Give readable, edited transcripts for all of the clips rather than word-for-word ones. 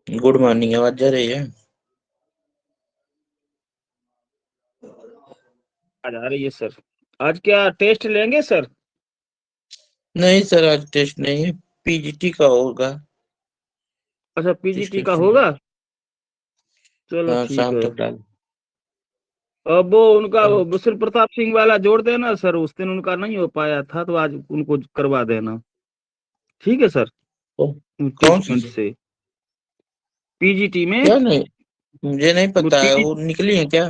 Good morning, आवाज जा रही है? आज आ रही है सर। आज क्या टेस्ट लेंगे सर? नहीं सर, आज टेस्ट नहीं है। पीजीटी का होगा। अच्छा, इस पीजीटी टाइप का से। होगा। चलो हाँ, ठीक शाम है। तक डाल। अब वो उनका अब वो बुसुल प्रताप सिंह वाला जोड़ देना सर, उस दिन उनका नहीं हो पाया था तो आज उनको करवा देना। ठीक है सर। तो कौन सी ट्रीटमेंट से? से पीजीटी में। क्या नहीं, मुझे नहीं वो पता है, पीजी वो निकली है क्या?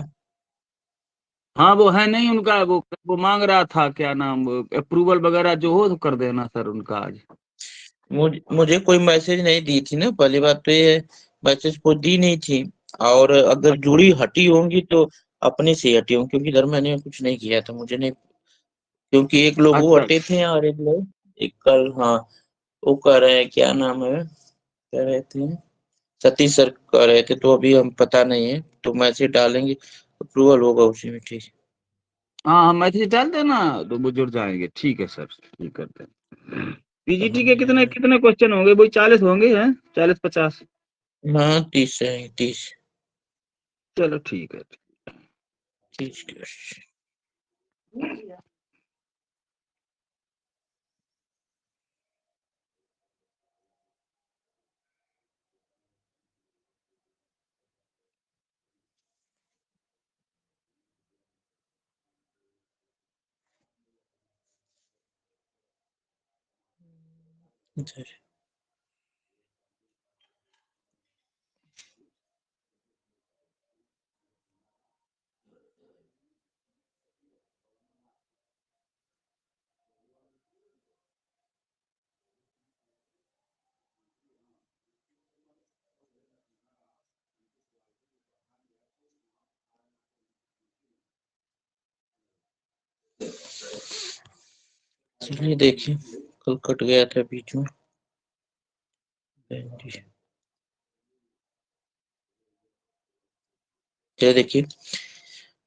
हाँ वो है नहीं उनका, वो मांग रहा था क्या नाम, अप्रूवल वगैरह जो हो तो कर देना सर उनका आज। मुझे कोई मैसेज नहीं दी थी ना, पहली बात तो ये। मैसेज कोई दी नहीं थी। और अगर अच्छा। जुड़ी हटी होंगी तो अपने से हटी होंगी, क्योंकि इधर मैंने कुछ नहीं किया था, मुझे नहीं। क्योंकि एक लोग वो अच्छा। हटे थे और एक लोग, एक कल, हाँ। वो कह रहे हैं, क्या नाम है, कह रहे थे, सतीश सर कह रहे थे, तो अभी हम पता नहीं है, तो मैसेज डालेंगे, अप्रूवल होगा उसी में। ठीक हाँ हम मैसेज डाल देना तो वो जुड़ जाएंगे। ठीक है सर, ठीक करते हैं। है। पीजीटी के कितने हाँ, कितने क्वेश्चन होंगे? वही 40 होंगे हैं, 40-50। हाँ, 30 है, 30। चलो ठीक है। 30। इधर। चलिए देखिए, कल कट गया था बीच में। चलिए देखिए,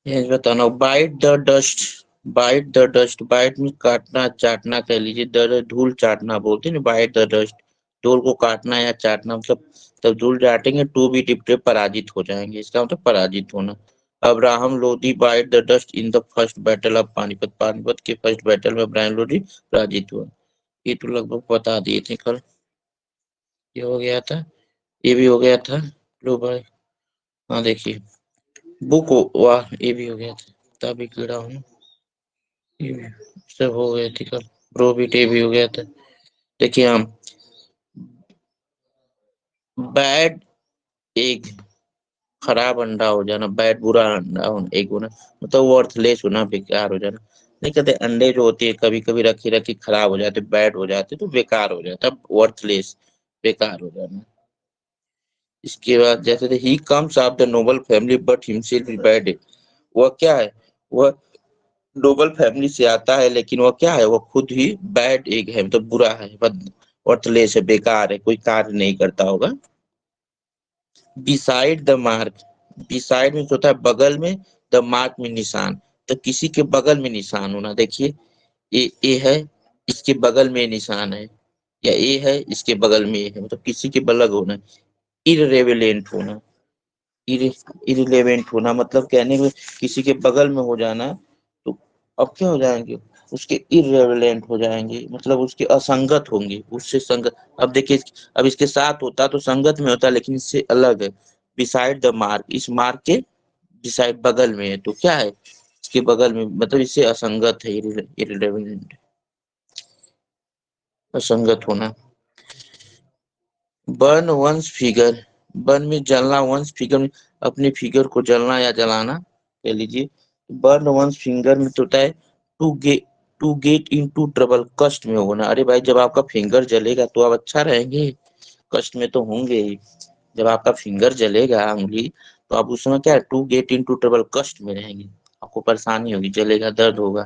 ये बताना, bite the dust. Bite the dust, bite में काटना चाटना कह लीजिए, धूल चाटना बोलते हैं ना, बाइट द डस्ट। धूल को काटना या चाटना, मतलब तब धूल चाटेंगे टू बी डिप्टे, पराजित हो जाएंगे, इसका मतलब पराजित होना। Abraham Lodhi bite the dust in the first battle of Panipat, Panipat के फर्स्ट बैटल में अब्राहम लोधी पराजित हुआ। ये तो लगभग बता दिए थे कल। ये हो गया था, ये भी हो गया था। लो भाई, हाँ देखिए, बुक, वाह, ये भी हो गया था, तभी कीड़ा हूँ। ये भी सब हो गए थे कल। प्रोबिट ये भी हो गया था। देखिए हम, बैड एग, खराब अंडा हो जाना, बैड बुरा अंडा होना, एग होना, मतलब वर्थलेस होना, बेकार हो जाना। नहीं कहते अंडे जो होते हैं कभी कभी रखी रखी खराब हो जाते, बैड हो जाते, तो बेकार हो जाता, वर्थलेस, बेकार हो जाना। इसके बाद जैसे he comes of the Nobel family but himself is bad. वह क्या है, वह नोबल फैमिली से आता है, लेकिन वह क्या है, वह खुद ही बैड एग है, मतलब बुरा है, वर्थलेस है, बेकार है, कोई कार्य नहीं करता होगा। बिसाइड द मार्क, बिसाइड में होता है बगल में, द मार्क में निशान, तो किसी के बगल में निशान होना। देखिए, ये है, इसके बगल में निशान है, या ये है, इसके बगल में ये है, मतलब किसी के बगल होना। इररेलेवेंट होना, इरिलेवेंट होना, मतलब कहने में किसी के बगल में हो जाना, तो अब क्या हो जाएंगे, उसके इररेलेवेंट हो जाएंगे, मतलब उसके असंगत होंगे, उससे संगत। अब देखिए, अब इसके साथ होता तो संगत में होता, लेकिन इससे अलग है। बिसाइड द मार्क, इस मार्क के बिसाइड, बगल में है, तो क्या है, इसके बगल में, मतलब इससे असंगत है, इररिलेवेंट, असंगत होना। बर्न वंस फिगर, बर्न में जलना, वंस फिगर में अपने फिगर को जलना या जलाना कह लीजिए। बर्न वंस फिंगर में तो होता है टू गेट इनटू ट्रबल, कष्ट में होना। अरे भाई, जब आपका फिंगर जलेगा तो आप अच्छा रहेंगे, कष्ट में तो होंगे ही। जब आपका फिंगर जलेगा, उंगली, तो आप उस समय क्या है, टू गेट इनटू ट्रबल, कष्ट में रहेंगे, आपको परेशानी होगी, जलेगा, दर्द होगा,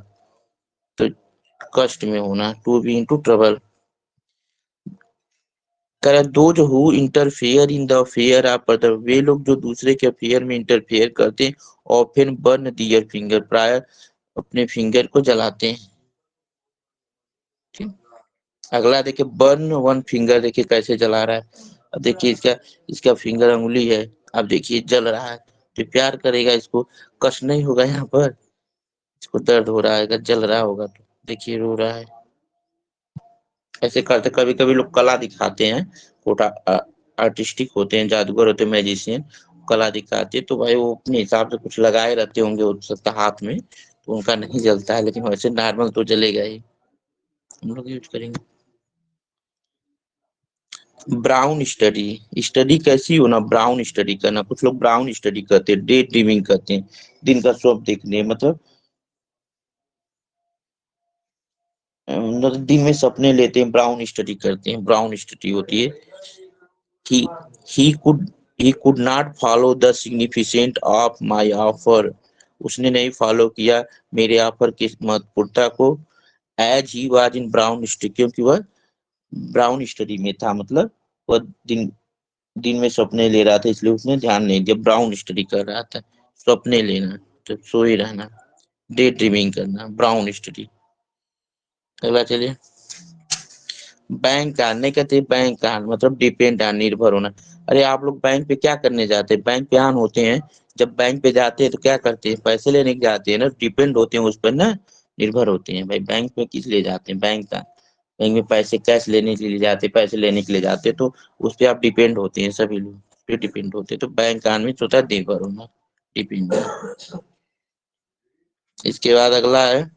तो कष्ट में होना, टू बी इनटू ट्रबल। कह रहा है, those who interfere in the affair of other, वे लोग जो दूसरे के अफेयर में इंटरफेयर करते हैं, ऑफन बर्न दियर फिंगर, प्राय अपने फिंगर को जलाते हैं। ठीक। अगला देखिए, बर्न वन फिंगर, देखिए कैसे जला रहा है। अब देखिए इसका इसका फिंगर अंगुली है, अब देखिए जल रहा है, तो प्यार करेगा, इसको कष्ट नहीं होगा यहाँ पर, इसको दर्द हो रहा है, अगर जल रहा होगा तो देखिए रो रहा है। ऐसे करते कभी-कभी लोग कला दिखाते हैं, कोटा आर्टिस्टिक होते हैं, जादूगर होते हैं, मैजिशियन, कला दिखाते हैं, तो भाई वो अपने हिसाब से कुछ लगाए रहते होंगे हो सकता है हाथ में, तो उनका नहीं जलता है, लेकिन वैसे नॉर्मल तो जलेगा ही। हम लोग यूज़ करेंगे। ब्राउन स्टडी, स्टडी कैसी हो ना, ब्राउन स्टडी करना, कुछ लोग ब्राउन स्टडी करते हैं, डे ड्रीमिंग करते हैं, दिन का स्वप्न देखने, मतलब दिन में सपने लेते हैं, ब्राउन स्टडी करते हैं, ब्राउन स्टडी होती है कि he could he could not follow the significance of my offer, उसने नहीं फॉलो किया मेरे ऑफर की महत्वपूर्णता को, as he was in brown study, क्योंकि वह ब्राउन स्टडी में था, मतलब वह दिन दिन में सपने ले रहा था, इसलिए उसने ध्यान नहीं दिया, ब्राउन स्टडी कर रहा था, सपने लेना, तो सोए रहना, डे ड्रीमिंग करना, ब्राउन स्टडी। अगला चलिए, बैंक का नहीं कहते, बैंक का मतलब डिपेंड ऑन, निर्भर होना। अरे आप लोग बैंक पे क्या करने जाते हैं, बैंक पे ऑन होते हैं, जब बैंक पे जाते हैं तो क्या करते हैं, पैसे लेने के जाते हैं ना, डिपेंड होते हैं उस पर ना, निर्भर होते हैं भाई, बैंक में किस लिए जाते हैं, बैंक में पैसे कैश लेने के लिए जाते हैं, पैसे लेने के लिए जाते हैं, तो उस पर आप डिपेंड होते हैं, सभी लोग उस पे डिपेंड होते हैं, तो बैंक ऑन में होता है निर्भर होना, डिपेंड। इसके बाद अगला है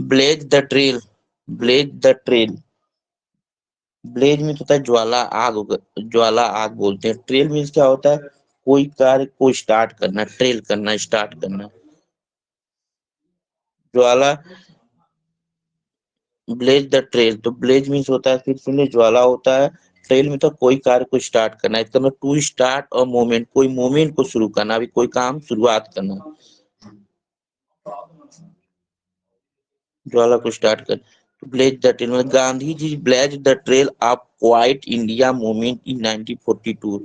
blaze the trail, blaze the trail, blaze में होता है ज्वाला आग, ज्वाला आग बोलते हैं, ट्रेल मीन्स क्या होता है, कोई कार्य को स्टार्ट करना, ट्रेल करना, स्टार्ट करना, ज्वाला, ब्लेज द ट्रेल, तो ब्लेज मीन्स होता है, फिर सुनिए ज्वाला होता है, ट्रेल में तो कोई कार्य को स्टार्ट करना, इसका मतलब टू स्टार्ट और मोमेंट, कोई मोमेंट को शुरू करना, अभी कोई काम शुरुआत करना, ज्वाला को स्टार्ट कर, तो ब्लेज द ट्रेल मतलब Gandhi ji blaze the trail of quit India movement in 1942,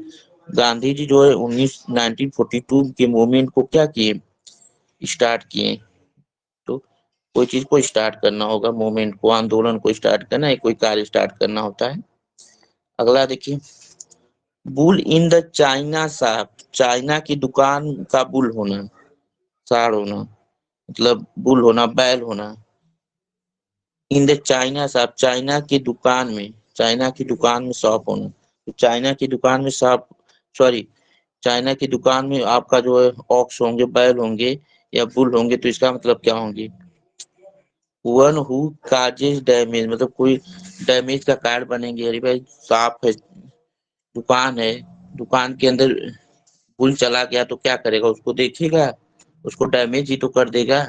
Gandhi ji जो है 1942 के मूवमेंट को क्या किए, स्टार्ट किए, तो कोई चीज को स्टार्ट करना होगा, मूवमेंट को, आंदोलन को स्टार्ट करना है, कोई कार्य स्टार्ट करना होता है। अगला देखिए, bull in the China shop, China की दुकान का बुल होना, साड़ होना, मतलब बुल होना, बैल होना, in the China shop, China की दुकान में, चाइना की दुकान में शॉप होना, तो चाइना की दुकान में शॉप, सॉरी, चाइना की दुकान में आपका जो है ऑक्स होंगे, बैल होंगे या बुल होंगे, तो इसका मतलब क्या होंगे, वन हु काजेज डैमेज, मतलब कोई डैमेज का कारण बनेंगे, अरे भाई शॉप है, दुकान है, दुकान के अंदर बुल चला गया तो क्या करेगा, उसको देखेगा, उसको डैमेज ही तो कर देगा।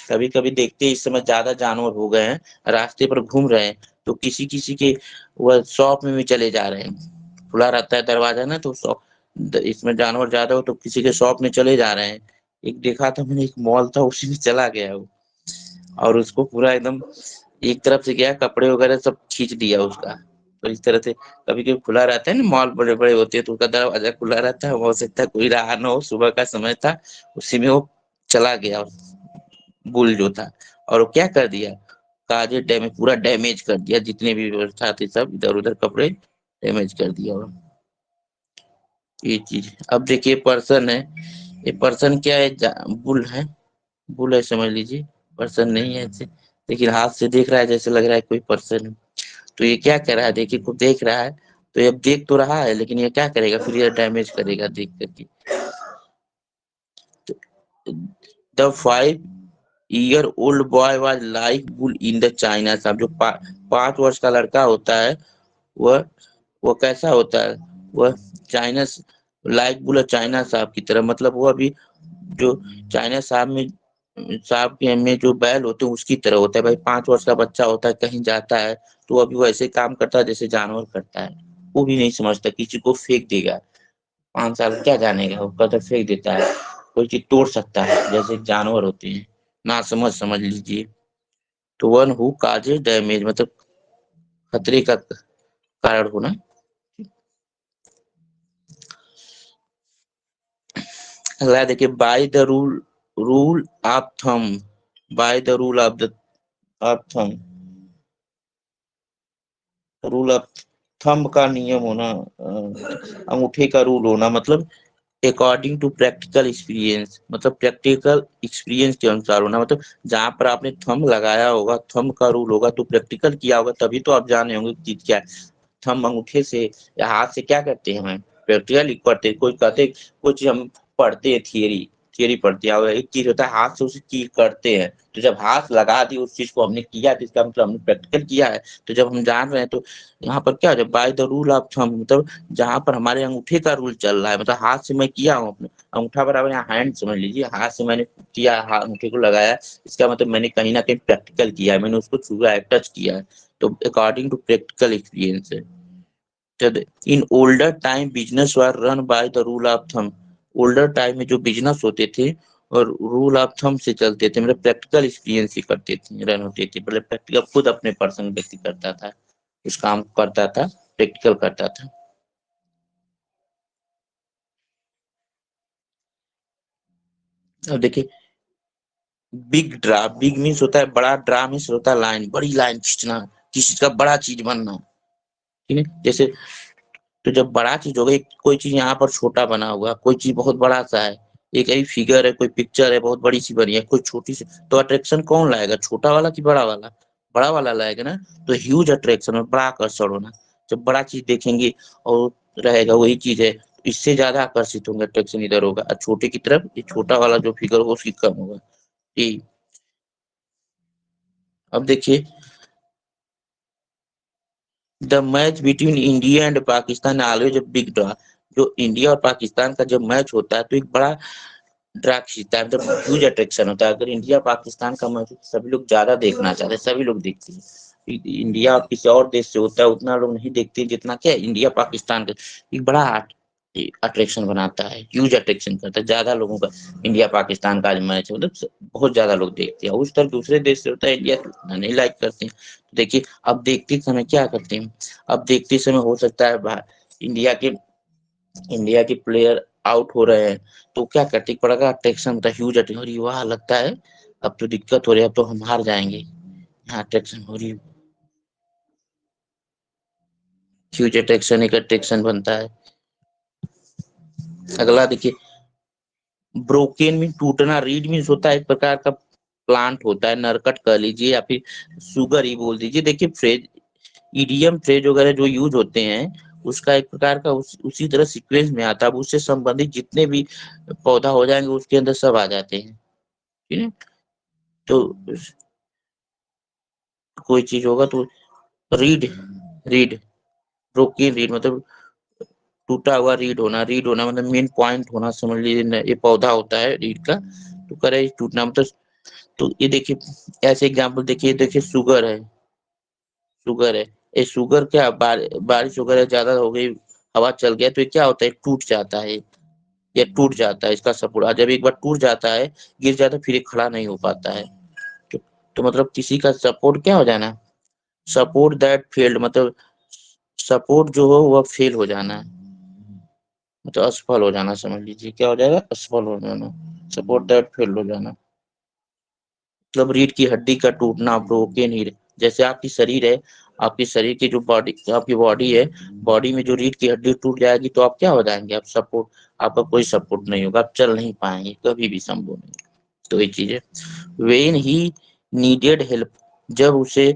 कभी कभी देखते हैं इस समय ज्यादा जानवर हो गए हैं, रास्ते पर घूम रहे हैं, तो किसी किसी के वह शॉप में भी चले जा रहे हैं, खुला रहता है दरवाजा ना, तो शॉप, इसमें जानवर ज्यादा हो तो किसी के शॉप में चले जा रहे हैं, एक देखा था मैंने, एक मॉल था उसी में चला गया वो, और उसको पूरा एकदम एक तरफ से गया, कपड़े वगैरह सब खींच दिया उसका, तो इस तरह से कभी कभी खुला रहता है ना, मॉल बड़े बड़े होते हैं तो उसका दरवाजा खुला रहता है, हो सकता है कोई रहा ना हो, सुबह का समय था, उसी में वो चला गया बुल जो था, और वो क्या कर दिया, काजे डैमेज, पूरा डैमेज कर दिया, जितने भी व्यवस्था थे सब इधर उधर कपड़े डैमेज कर दिया वो, ये चीज। अब देखिए पर्सन है, ये पर्सन क्या है, बुल है, बुल है समझ लीजिए, पर्सन नहीं है ऐसे, लेकिन हाथ से देख रहा है जैसे लग रहा है कोई पर्सन है, तो ये क्या कर रहा है, देखिए को देख रहा है, तो ये अब देख तो रहा है, लेकिन ये क्या करेगा, फिर ये डैमेज करेगा देख करके। The 5 year old boy was like bull in the China साहब, जो 5 वर्ष का लड़का होता है, वह वो कैसा होता है, वह चाइना लाइक बुल चाइना साहब की तरह, मतलब वो अभी जो चाइना साहब में, साहब के में जो बैल होते हैं उसकी तरह होता है भाई, 5 वर्ष का बच्चा होता है, कहीं जाता है तो वो अभी वैसे काम करता है जैसे जानवर करता है, वो भी नहीं समझता, किसी को फेंक देगा, 5 साल क्या जानेगा, वो कदर फेंक देता है, कोई चीज तोड़ सकता है, जैसे जानवर होते हैं, ना समझ समझ लीजिए, तो वन हु काजेज डैमेज मतलब खतरे का कारण होना। अगला देखिए, by the rule, rule of thumb, by the rule of the of thumb, rule of thumb का नियम होना, अंगूठे का रूल होना, मतलब अकॉर्डिंग टू प्रैक्टिकल एक्सपीरियंस, मतलब प्रैक्टिकल एक्सपीरियंस के अनुसार होना, मतलब जहां पर आपने थंब लगाया होगा, थंब का रूल होगा, तो प्रैक्टिकल किया होगा, तभी तो आप जाने होंगे कि चीज क्या है। थंब अंगूठे से या हाथ से क्या करते हैं, हम प्रैक्टिकल करते हैं। कोई कहते कोई चीज हम पढ़ते हैं, थियरी थियरी पढ़ते हैं, और एक चीज होता है हाथ से उसी चीज करते हैं। तो जब हाथ लगा दी उस चीज को हमने किया, तो इसका मतलब हमने प्रैक्टिकल किया है। तो जब हम जान रहे हैं, तो यहाँ पर क्या है, by the rule of thumb, मतलब जहां पर हमारे अंगूठे का रूल चल रहा है, मतलब हाथ से मैं किया हूँ, अपने अंगूठा बराबर यहाँ हैंड समझ लीजिए, हाथ से मैंने किया, हाथ अंगूठे को लगाया, इसका मतलब मैंने कहीं ना कहीं प्रैक्टिकल किया है, मैंने उसको छुआ है, टच किया है। तो अकॉर्डिंग टू प्रैक्टिकल एक्सपीरियंस है। In older time business were run by the rule of thumb. Older time में जो बिजनेस होते थे और रूल ऑफ थंब से चलते थे, मतलब प्रैक्टिकल एक्सपीरियंस ही करते थे, रन होते थे, मतलब प्रैक्टिकल खुद अपने पर्सन व्यक्ति करता था, उस काम को करता था, प्रैक्टिकल करता था। अब देखिए, बिग ड्रा, बिग मीन्स होता है बड़ा, ड्रा मीन्स होता है लाइन, बड़ी लाइन खींचना, किसी का बड़ा चीज बनना, ठीक है। जैसे तो जब बड़ा चीज हो गई, कोई चीज यहाँ पर छोटा बना हुआ, कोई चीज बहुत बड़ा सा है, एक ही फिगर है, कोई पिक्चर है बहुत बड़ी सी बनी है, कोई छोटी सी, तो अट्रैक्शन कौन लाएगा, छोटा वाला कि बड़ा वाला? बड़ा वाला लाएगा ना। तो ह्यूज अट्रैक्शन और बड़ा आकर्षण होना, जब बड़ा चीज देखेंगे और रहेगा वही चीज है, तो इससे ज्यादा आकर्षित होंगे, अट्रैक्शन इधर होगा, और छोटे की तरफ ये छोटा वाला जो फिगर होगा उसकी कम होगा। ठीक। अब देखिए, the match between India and Pakistan always a big draw. जो इंडिया और पाकिस्तान का जब मैच होता है, तो एक बड़ा ड्रा खींचता है, मतलब ह्यूज अट्रैक्शन होता है। अगर इंडिया पाकिस्तान का मैच सभी लोग ज्यादा देखना चाहते हैं, सभी लोग देखते हैं। इंडिया किसी और देश से होता है, उतना लोग नहीं देखते जितना क्या इंडिया पाकिस्तान का, एक बड़ा अट्रैक्शन बनाता है, ह्यूज अट्रैक्शन करता है, ज्यादा लोगों का। इंडिया पाकिस्तान का आज मैच है, मतलब बहुत ज्यादा लोग देखते हैं। उस तरह दूसरे देश से होता है, इंडिया उतना नहीं लाइक करते हैं। तो देखिए, अब देखते समय क्या करते हैं, अब देखते समय हो सकता है इंडिया के इंडिया के प्लेयर आउट हो रहे हैं, तो क्या करते, एक बड़ा अट्रैक्शन होता है, ह्यूज अट्रैक्शन, और वाह लगता है अब तो दिक्कत हो रही है, अब तो हम हार जाएंगे, यहाँ अट्रैक्शन हो रही है, ह्यूज अट्रैक्शन, एक अट्रैक्शन बनता है। अगला देखिए, ब्रोकेन में टूटना, रीड मीन्स होता है एक प्रकार का प्लांट होता है, नरकट कह लीजिए या फिर सुगर ही बोल दीजिए। देखिए फ्रेज, ईडीएम फ्रेज वगैरह जो यूज होते हैं, उसका एक प्रकार का उसी तरह सीक्वेंस में आता है। अब उससे संबंधित जितने भी पौधा हो जाएंगे उसके अंदर सब आ जाते हैं, ठीक है। तो कोई चीज होगा तो रीड, रीड, ब्रोकन रीड मतलब टूटा हुआ रीड होना मतलब मेन पॉइंट होना, समझ लीजिए ये पौधा होता है रीड का, तो करे टूटना मतलब। तो ये देखिए, ऐसे एग्जांपल देखिए, देखिए शुगर है, शुगर है, ये शुगर क्या बारिश वगैरह ज्यादा हो गई, हवा चल गया, तो ये क्या होता है, टूट जाता है, ये टूट जाता है, इसका सपोर्ट जब एक बार टूट जाता है, गिर जाता है, फिर ये खड़ा नहीं हो पाता है। तो, तो मतलब किसी का सपोर्ट क्या हो जाना, सपोर्ट दैट फेल्ड, मतलब सपोर्ट जो हो वह फेल हो जाना है, मतलब असफल हो जाना, समझ लीजिए क्या हो जाएगा, असफल हो जाना, सपोर्ट दैट फेल हो जाना, मतलब रीढ़ की हड्डी का टूटना, ब्रोकन रीढ़। जैसे आपकी शरीर है, आपकी शरीर की जो बॉडी, आपकी बॉडी है, बॉडी में जो रीढ़ की हड्डी टूट जाएगी तो आप क्या हो जाएंगे, आप सपोर्ट, आपका कोई सपोर्ट नहीं होगा, आप चल नहीं पाएंगे, कभी भी संभव नहीं। तो ये चीज है। वेन ही नीडेड हेल्प, जब उसे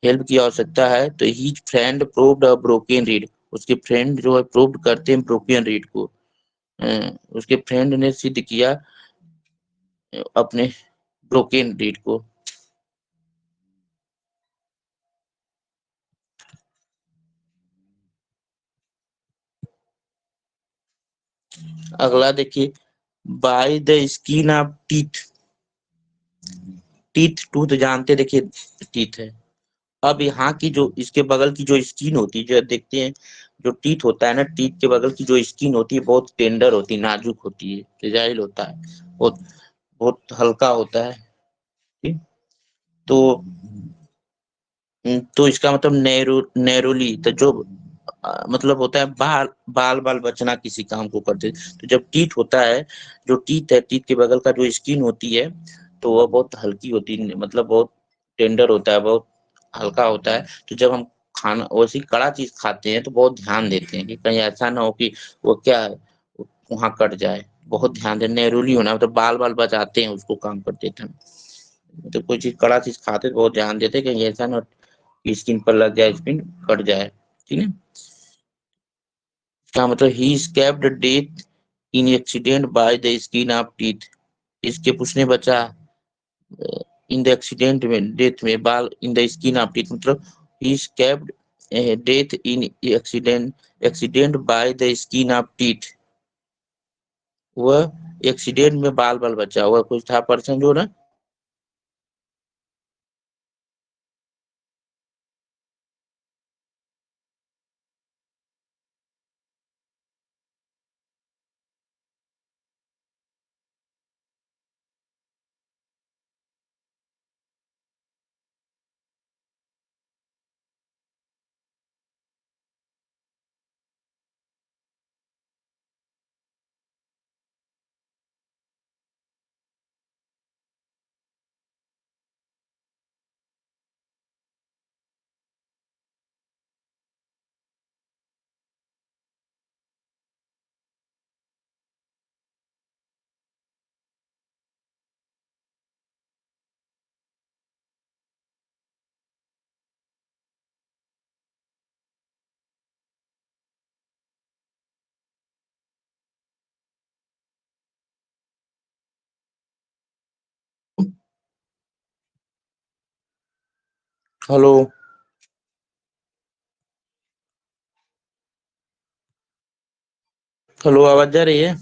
हेल्प की आवश्यकता है, तो ही friend proved a broken reed, उसके फ्रेंड जो है प्रूव करते हैं ब्रोकन रीड को, उसके फ्रेंड ने सिद्ध किया अपने ब्रोकन रीड को। अगला देखिए, by the skin of teeth, teeth tooth जानते, देखिए टीथ है। अब यहाँ की जो इसके बगल की जो स्किन होती है, जो देखते हैं, जो टीथ होता है ना, टीथ के बगल की जो स्किन होती है बहुत टेंडर होती है, नाजुक होती है, फ्रेजाइल होता है, बहुत बहुत हल्का होता है, ठीक। तो तो इसका मतलब नैरोली, तो जो मतलब होता है बाल बाल बाल बचना किसी काम को करते, तो जब टीथ होता है, जो टीथ है, टीथ के बगल का जो स्किन होती है, तो वह बहुत हल्की होती है, मतलब बहुत टेंडर होता है, बहुत हल्का होता है। तो जब हम खाना वैसी कड़ा चीज खाते हैं तो बहुत ध्यान देते हैं कि कहीं ऐसा ना हो कि वो क्या है, वहाँ कट जाए। बहुत ध्यान देते, नेहरूली होना मतलब बाल बाल बचाते हैं उसको काम करते थे। तो कोई चीज कड़ा चीज खाते तो बहुत ध्यान देते कहीं ऐसा ना हो कि स्किन पर लग जाए, स्किन कट जाए। ठीक है, क्या मतलब ही escaped death in accident by the skin of teeth. इसके पूछने बचा इन द एक्सीडेंट में, डेथ में, बाल in the skin of teeth मतलब ही escaped death in accident by the skin of teeth. वह एक्सीडेंट में बाल बाल बचा हुआ कुछ था पर्सन जो ना। हेलो। हेलो, आवाज जा रही है?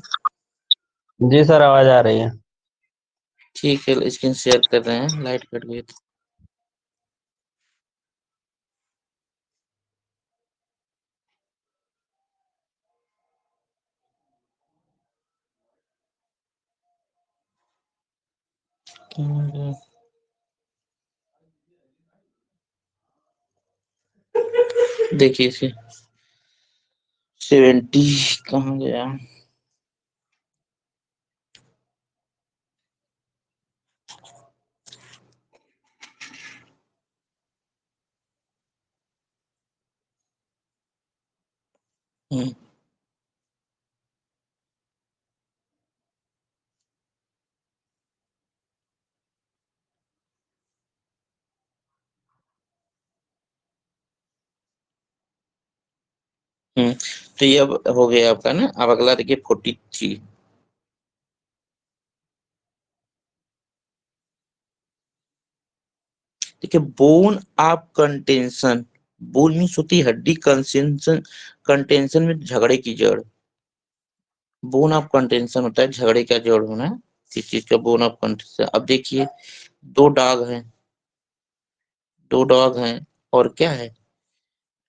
जी सर, आवाज आ रही है। ठीक है, स्क्रीन शेयर कर रहे हैं, लाइट कट गई तो। देखिए इसे 70 कहाँ गया? हम्म हम्म। तो ये अब हो गया आपका ना। अब अगला देखिए 43। देखिए bone of contention. Bone means होती है हड्डी, कंसेंशन कंटेंशन में झगड़े की जड़। बोन ऑफ कंटेंशन होता है झगड़े का जड़ होना, किस चीज का बोन ऑफ कंटेंशन। अब देखिए दो डॉग हैं, दो डॉग हैं और क्या है,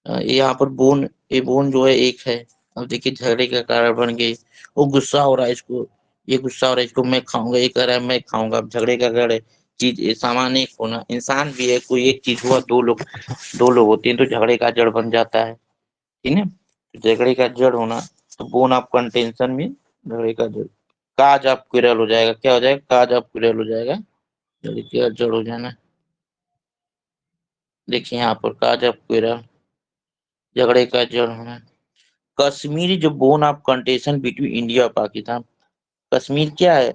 यहाँ पर बोन, ये बोन जो है एक है। अब देखिए झगड़े का कारण बन गई। वो गुस्सा हो रहा है इसको, ये गुस्सा हो रहा है इसको मैं खाऊंगा, ये कह रहा है मैं खाऊंगा। अब झगड़े का कारण है चीज, ये सामान एक होना, इंसान भी है, कोई एक चीज हुआ, दो लोग होते हैं तो झगड़े का जड़ बन जाता है। ठीक है, तो झगड़े का जड़ होना, तो बोन ऑफ कंटेंशन में झगड़े का जड़। काज ऑफ क्विरल हो जाएगा, क्या हो जाएगा? काज ऑफ क्विरल हो जाएगा, झगड़े का जड़ हो जाना। देखिए यहाँ पर काज ऑफ क्विरल, झगड़े का जड़ होना। कश्मीर जो bone of contention between India और पाकिस्तान। कश्मीर क्या है?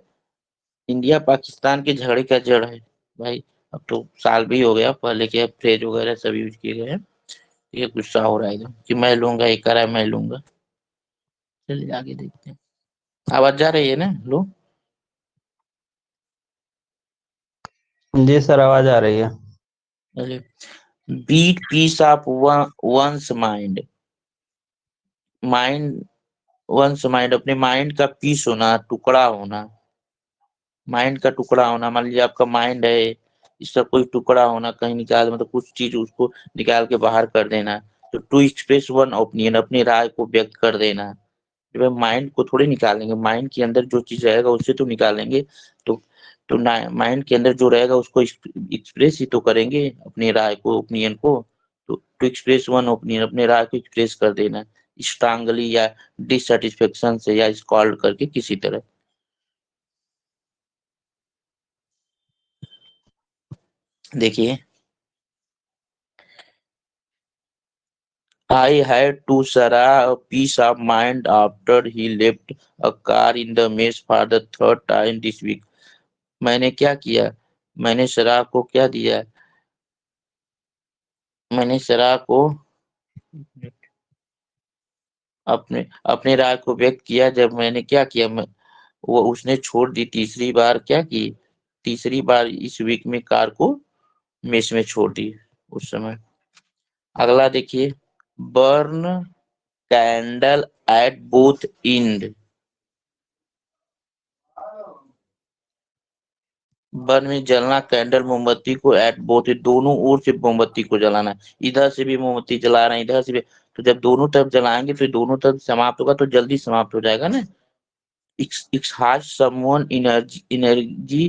इंडिया पाकिस्तान के झगड़े का जड़ है भाई। अब तो साल भी हो गया, पहले के फ्रेज वगैरह सब यूज किए गए हैं। ये गुस्सा हो रहा है एकदम कि मैं लूंगा, ये कह रहा है मैं लूंगा। चलिए आगे देखते हैं। आवाज जा रही है ना? लो, जी सर, आवाज आ रही है। चलिए। Beat piece of one's mind. Mind, one's mind अपने माइंड का पीस होना, टुकड़ा होना। माइंड का टुकड़ा होना, मान लीजिए आपका माइंड है, इसका कोई टुकड़ा होना, कहीं निकाल मतलब कुछ चीज उसको निकाल के बाहर कर देना। तो टू एक्सप्रेस वन ओपिनियन, अपनी राय को व्यक्त कर देना। जब माइंड को थोड़ी निकालेंगे, माइंड के अंदर जो चीज रहेगा उससे तो निकालेंगे। तो माइंड के अंदर जो रहेगा उसको एक्सप्रेस ही तो करेंगे, अपनी राय को, ओपिनियन को। तो टू एक्सप्रेस वन ओपिनियन, अपने राय को एक्सप्रेस कर देना स्ट्रांगली या डिससेटिस्फेक्शन से या स्कॉल्ड करके किसी तरह। देखिए I had to Sarah a peace of mind after he left a car in the mess for the third time this week. मैंने क्या किया? मैंने सराह को क्या दिया? मैंने सराह को अपने अपने राय को व्यक्त किया जब मैंने क्या किया वो उसने छोड़ दी तीसरी बार क्या की तीसरी बार इस वीक में कार को मेस में छोड़ दी उस समय। अगला देखिए, burn candle at both and. Burn में जलना, कैंडल मोमबत्ती को एट बोथ, दोनों ओर से मोमबत्ती को जलाना। इधर से भी मोमबत्ती जला रहे हैं, इधर से भी। तो जब दोनों तरफ जलाएंगे तो दोनों तरफ समाप्त होगा तो जल्दी समाप्त हो जाएगा ना। Exhaust someone energy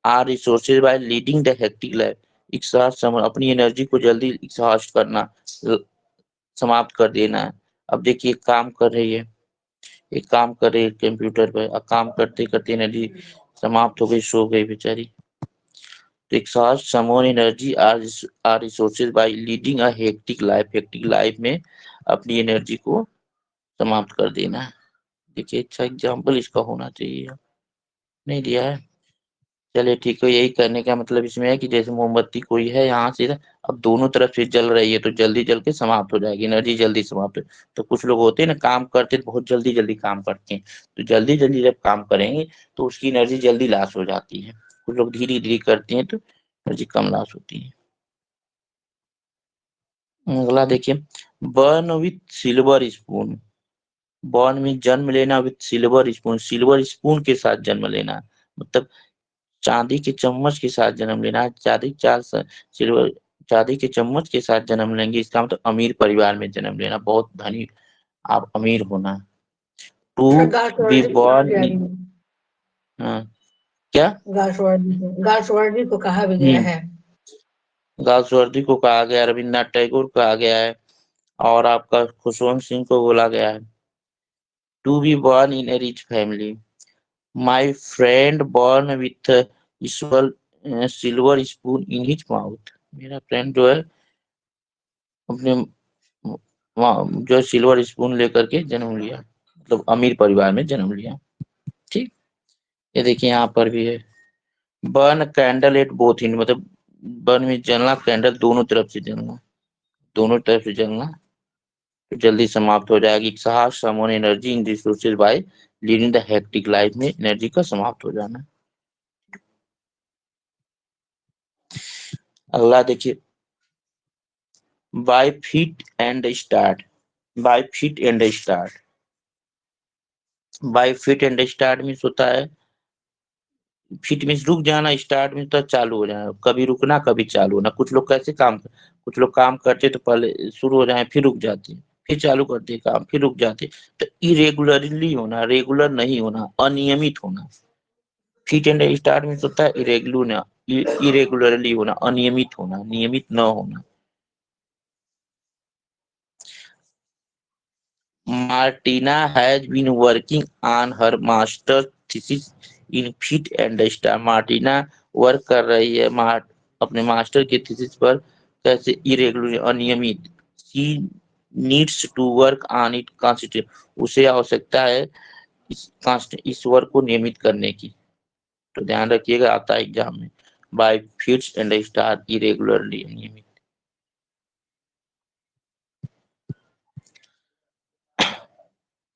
or resources by leading the hectic life। exhaust someone अपनी एनर्जी को जल्दी exhaust करना, समाप्त कर देना। अब देखिए काम कर रही है, एक काम कर रही है कंप्यूटर पर, अब काम करते करते एनर्जी समाप्त हो गई, सो गई बेचारी। तो exhaust someone energy or resources by leading a hectic life। hectic life में अपनी एनर्जी को समाप्त कर देना। देखिए अच्छा एग्जाम्पल इसका होना चाहिए, नहीं दिया है। चलिए ठीक है, यही करने का मतलब इसमें है कि जैसे मोमबत्ती कोई है यहाँ से, अब दोनों तरफ से जल रही है तो जल्दी जल के समाप्त हो जाएगी, एनर्जी जल्दी समाप्त हो। तो कुछ लोग होते हैं ना काम करते तो बहुत जल्दी जल्दी काम करते हैं, तो जल्दी जल्दी जब काम करेंगे तो उसकी एनर्जी जल्दी लॉस हो जाती है। कुछ लोग धीरे धीरे करते हैं तो एनर्जी कम लॉस होती है। अगला देखिए, burn with silver spoon. Burn में जन्म लेना, with silver spoon, silver spoon के साथ जन्म लेना, मतलब चांदी के चम्मच के साथ जन्म लेना। सिल्वर चांदी के चम्मच के साथ जन्म लेंगे, इसका मतलब अमीर परिवार में जन्म लेना, बहुत धनी, आप अमीर होना। टू बी बॉर्न इन, हाँ क्या, गार्सवर्दी को कहा भी गया है। गाल्सवर्दी को कहा गया, रविन्द्रनाथ टैगोर को कहा गया है, और आपका खुशवंत सिंह को बोला गया है। To be born in a rich family. My friend born with silver spoon in his mouth. मेरा फ्रेंड जो है अपने जो सिल्वर स्पून लेकर के जन्म लिया, मतलब अमीर परिवार में जन्म लिया। ठीक, ये देखिए यहाँ पर भी है, burn candle at both and, मतलब बर्न में जलना, कैंडल दोनों तरफ से जलना, दोनों तरफ से जलना तो जल्दी समाप्त हो जाएगी। साहस summon energy in resources by leading the hectic life में एनर्जी का समाप्त हो जाना। अगला देखिए, by fit and start. By fit and start, by fit and start means होता है, फिट मीन्स रुक जाना, स्टार्ट मीन्स तो चालू हो जाना, कभी रुकना कभी चालू होना। कुछ लोग कैसे काम, कुछ लोग काम करते तो पहले शुरू हो जाए फिर रुक जाते हैं, फिर चालू करते हैं काम फिर रुक जाते। तो इरेगुलरली होना, रेगुलर नहीं होना, अनियमित होना। फिट एंड स्टार्ट मीन्स होता है इरेगुलरली होना, अनियमित होना, नियमित न होना। Martina has been working on her master thesis in fit and star। Martina work कर रही है अपने मास्टर के थीसिस पर, कैसे, इरेगुलर, अनियमित। She needs to work on it constantly। उसे आवश्यकता है इस वर्क को नियमित करने की। तो ध्यान रखिएगा, आता है एग्जाम में, by fits and star, irregularly, नियमित।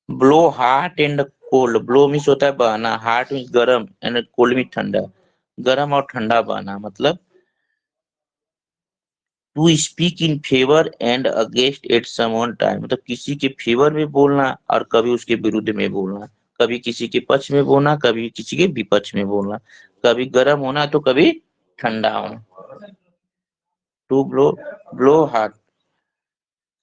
Blow hot and cold. Blow means होता है बहना, हॉट मीन्स गर्म, एंड कोल्ड मीन्स ठंडा। गर्म और ठंडा बहना मतलब to speak in favour and against at some one time, मतलब किसी के फेवर में बोलना और कभी उसके विरुद्ध में बोलना, कभी किसी के पक्ष में बोलना कभी किसी के विपक्ष में बोलना, कभी गर्म होना तो कभी ठंडा होना। टू ब्लो, ब्लो हॉट,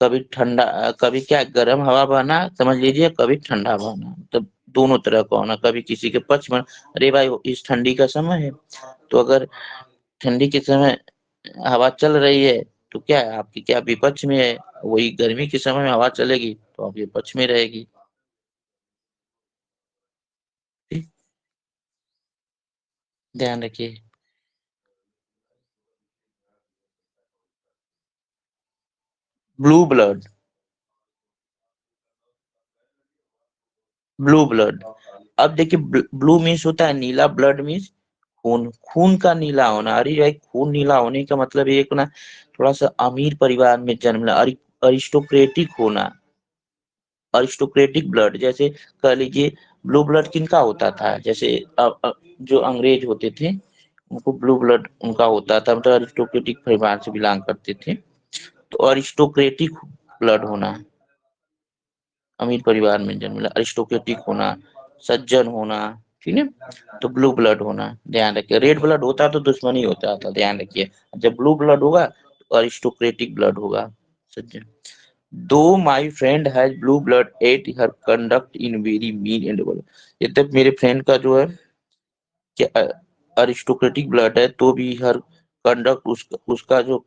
कभी ठंडा, कभी क्या गर्म हवा बहना समझ लीजिए, कभी ठंडा बहना, मतलब दोनों तरह का होना, कभी किसी के पक्ष में। अरे भाई इस ठंडी का समय है, तो अगर ठंडी के समय हवा चल रही है तो क्या है, आपकी क्या विपक्ष में है। वही गर्मी के समय में हवा चलेगी तो आपके पक्ष में रहेगी। ठीक? ध्यान रखिए। Blue blood, blue blood. अब देखिए ब्लू मीन्स होता है नीला, ब्लड मीन्स खून, खून का नीला होना। अरे भाई खून नीला होने का मतलब एक ना थोड़ा सा अमीर परिवार में जन्म लेना, अरिस्टोक्रेटिक होना, अरिस्टोक्रेटिक ब्लड। जैसे कह लीजिए ब्लू ब्लड किनका होता था, जैसे जो अंग्रेज होते थे उनको ब्लू ब्लड उनका होता था, मतलब अरिस्टोक्रेटिक परिवार से बिलोंग करते थे। तो अरिस्टोक्रेटिक ब्लड होना, अमीर परिवार में जन्म लेना, अरिस्टोक्रेटिक होना, सज्जन होना, ठीक है। तो ब्लू ब्लड होना, ध्यान रखिए। रेड ब्लड होता तो दुश्मनी होता था, ध्यान रखिए। जब ब्लू ब्लड होगा तो अरिस्टोक्रेटिक ब्लड होगा, सज्जन। दो my friend has blue blood at her conduct in very mean and बोल। ये तब मेरे फ्रेंड का जो है क्या अरिस्टोक्रेटिक ब्लड है, तो भी हर कंडक्ट उसका जो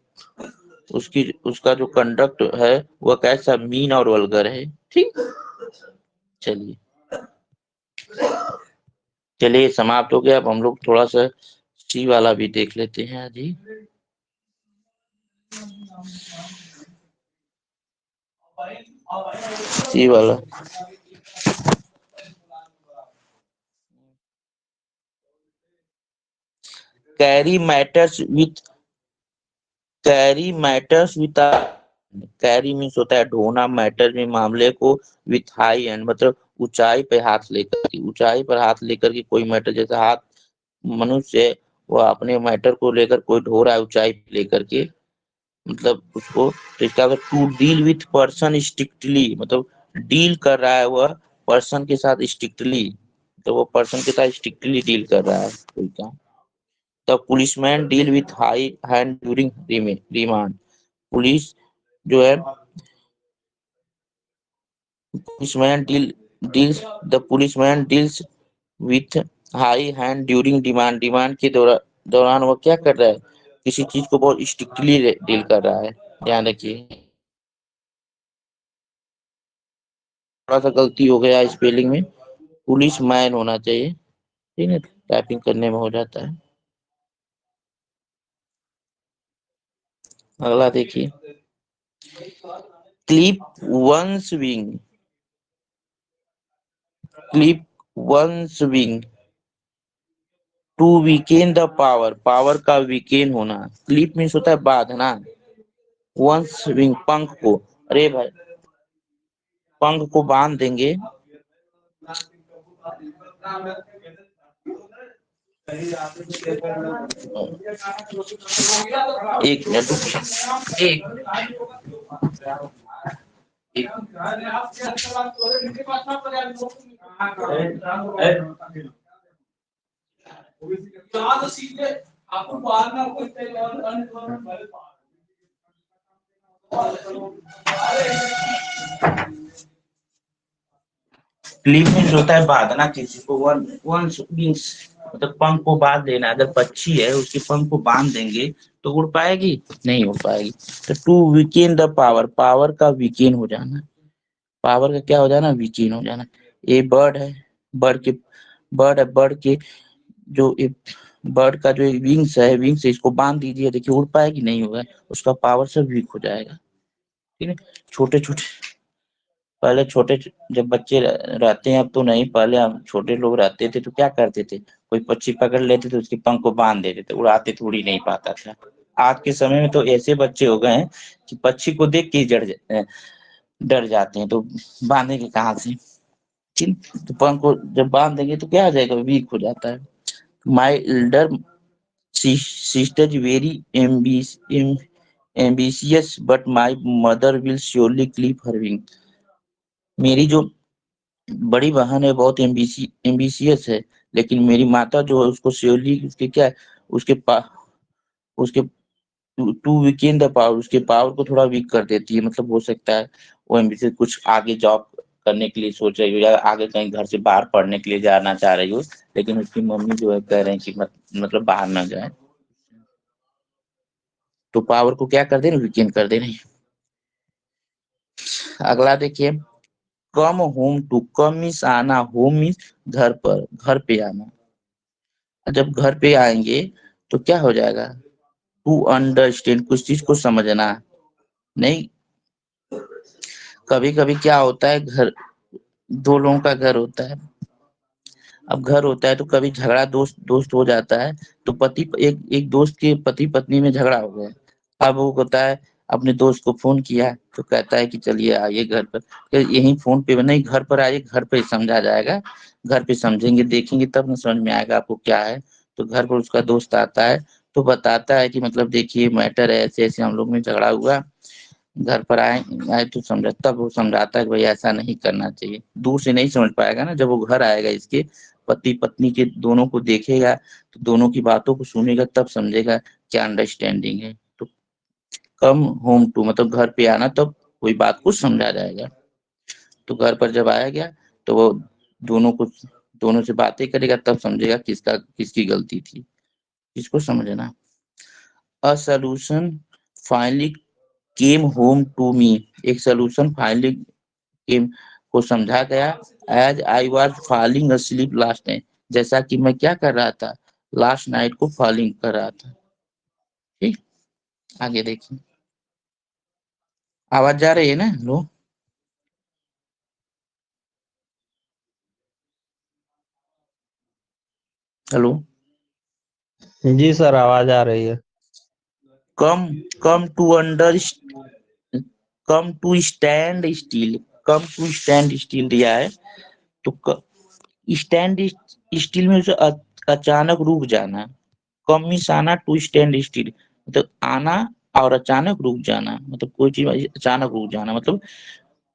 उसका जो कंडक्ट है वह कैसा मीन और वल्गर है, ठीक। चलिए चलिए समाप्त हो गया। अब हम लोग थोड़ा सा सी वाला भी देख लेते हैं जी। सी वाला carry matters with carry means होता है ढोना, मैटर में मामले को, विथ हाई एंड मतलब ऊंचाई पे हाथ लेकर के, ऊंचाई पर हाथ लेकर के कोई मैटर, जैसे हाथ मनुष्य है वो अपने मैटर को लेकर कोई ढो रहा है ऊंचाई पे लेकर के, मतलब उसको। तो इसका अगर to deal with person strictly, मतलब डील कर रहा है वह पर्सन के साथ स्ट्रिक्टली, तो वो पर्सन के साथ स्ट्रिक्टली डील कर रहा है कोई काम। The policeman deal with high hand during remand. Police जो है policeman deals with high hand during demand. Demand के दौरान वो क्या कर रहा है, किसी चीज को बहुत स्ट्रिक्टली डील कर रहा है, ध्यान रखिए। थोड़ा सा गलती हो गया स्पेलिंग में, पुलिस मैन होना चाहिए, ठीक है, टाइपिंग करने में हो जाता है। अगला देखिए, clip one's wing, clip one's wing to weaken the power, power का वीकेन होना। क्लिप मीन्स होता है बांधना, वंस विंग पंख को, अरे भाई पंख को बांध देंगे। एक मिनट, एक क्लिप मीन्स होता है बांधना किसी को, वंस मीन्स मतलब पंख को बांध देना। अगर पक्षी है उसके पंख को बांध देंगे तो उड़ पाएगी, नहीं उड़ पाएगी। तो to weaken the power, power का वीकेन हो जाना, पावर का क्या हो जाना, वीकेन हो जाना। ये बर्ड है, बर्ड के बर्ड है, बर्ड के जो एक बर्ड का जो विंग्स है, विंग्स से इसको बांध दीजिए, देखिए उड़ पाएगी, नहीं होगा, उसका पावर सब वीक हो जाएगा, ठीक है। छोटे छोटे पहले छोटे जब बच्चे रहते हैं, अब तो नहीं, पहले हम छोटे लोग रहते थे तो क्या करते थे, कोई पक्षी पकड़ लेते थे उसके पंख को बांध देते थे, उड़ाते थोड़ी नहीं पाता था। आज के समय में तो ऐसे बच्चे हो गए हैं कि पक्षी को देख के ही डर जाते हैं, तो बांधेंगे कहाँ से, ठीक। तो पंख को जब बांध देंगे तो क्या हो जाएगा, वीक हो जाता है। My elder sister is very ambitious but my mother will surely clip her wing. मेरी जो बड़ी बहन है बहुत एम्बिशियस है, लेकिन मेरी माता जो है उसको श्योरली, उसके क्या है, उसके उसके टू वीकेन द पावर, उसके पावर को थोड़ा वीक कर देती है। मतलब हो सकता है वो एम्बिशियस कुछ आगे जॉब करने के लिए सोच रही हो, या आगे कहीं घर से बाहर पढ़ने के लिए जाना चाह रही हो, लेकिन उसकी मम्मी जो है कह रहे हैं कि मतलब बाहर ना जाए, तो पावर को क्या कर देना, वीकेंड कर देना। अगला देखिए, come home to, come means आना, होम मीन्स घर पर, घर पे आना। जब घर पे आएंगे तो क्या हो जाएगा, टू अंडरस्टैंड, कुछ चीज को समझना। नहीं, कभी कभी क्या होता है, घर दो लोगों का घर होता है। अब घर होता है तो कभी झगड़ा दोस्त दोस्त हो जाता है, तो पति एक एक दोस्त के पति पत्नी में झगड़ा हो गया। अब वो होता है अपने दोस्त को फोन किया तो कहता है कि चलिए आइए घर पर, यही फोन पे नहीं, घर पर आइए, घर पे समझा जाएगा, घर पे समझेंगे देखेंगे तब न समझ में आएगा आपको क्या है। तो घर पर उसका दोस्त आता है तो बताता है कि मतलब देखिए मैटर है ऐसे ऐसे, हम लोग में झगड़ा हुआ, घर पर आए तो समझा, तब वो समझाता है कि भाई ऐसा नहीं करना चाहिए। दूर से नहीं समझ पाएगा ना, जब वो घर आएगा इसके पति पत्नी के दोनों को देखेगा तो दोनों की बातों को सुनेगा तब समझेगा क्या अंडरस्टैंडिंग है। तो कम होम टू मतलब घर पे आना, तब कोई बात को समझा जाएगा। तो घर पर जब आया गया तो वो दोनों को दोनों से बातें करेगा तब समझेगा किसका किसकी गलती थी। इसको समझना। A solution finally came home to me, एक सॉल्यूशन फाइनली केम को समझा गया। As I was falling asleep last night, जैसा कि मैं क्या कर रहा था, लास्ट नाइट को फॉलिंग कर रहा था। ठीक, आगे देखिए। आवाज जा रही है ना? लो, हेलो। जी सर, आवाज आ रही है। Come come to under come to stand still, come to stand still दिया है। तो स्टैंड स्टिल में उसे अचानक रुक जाना। कम मीन्स आना, टू स्टैंड स्टिल मतलब आना और अचानक रुक जाना, मतलब कोई चीज अचानक रुक जाना। मतलब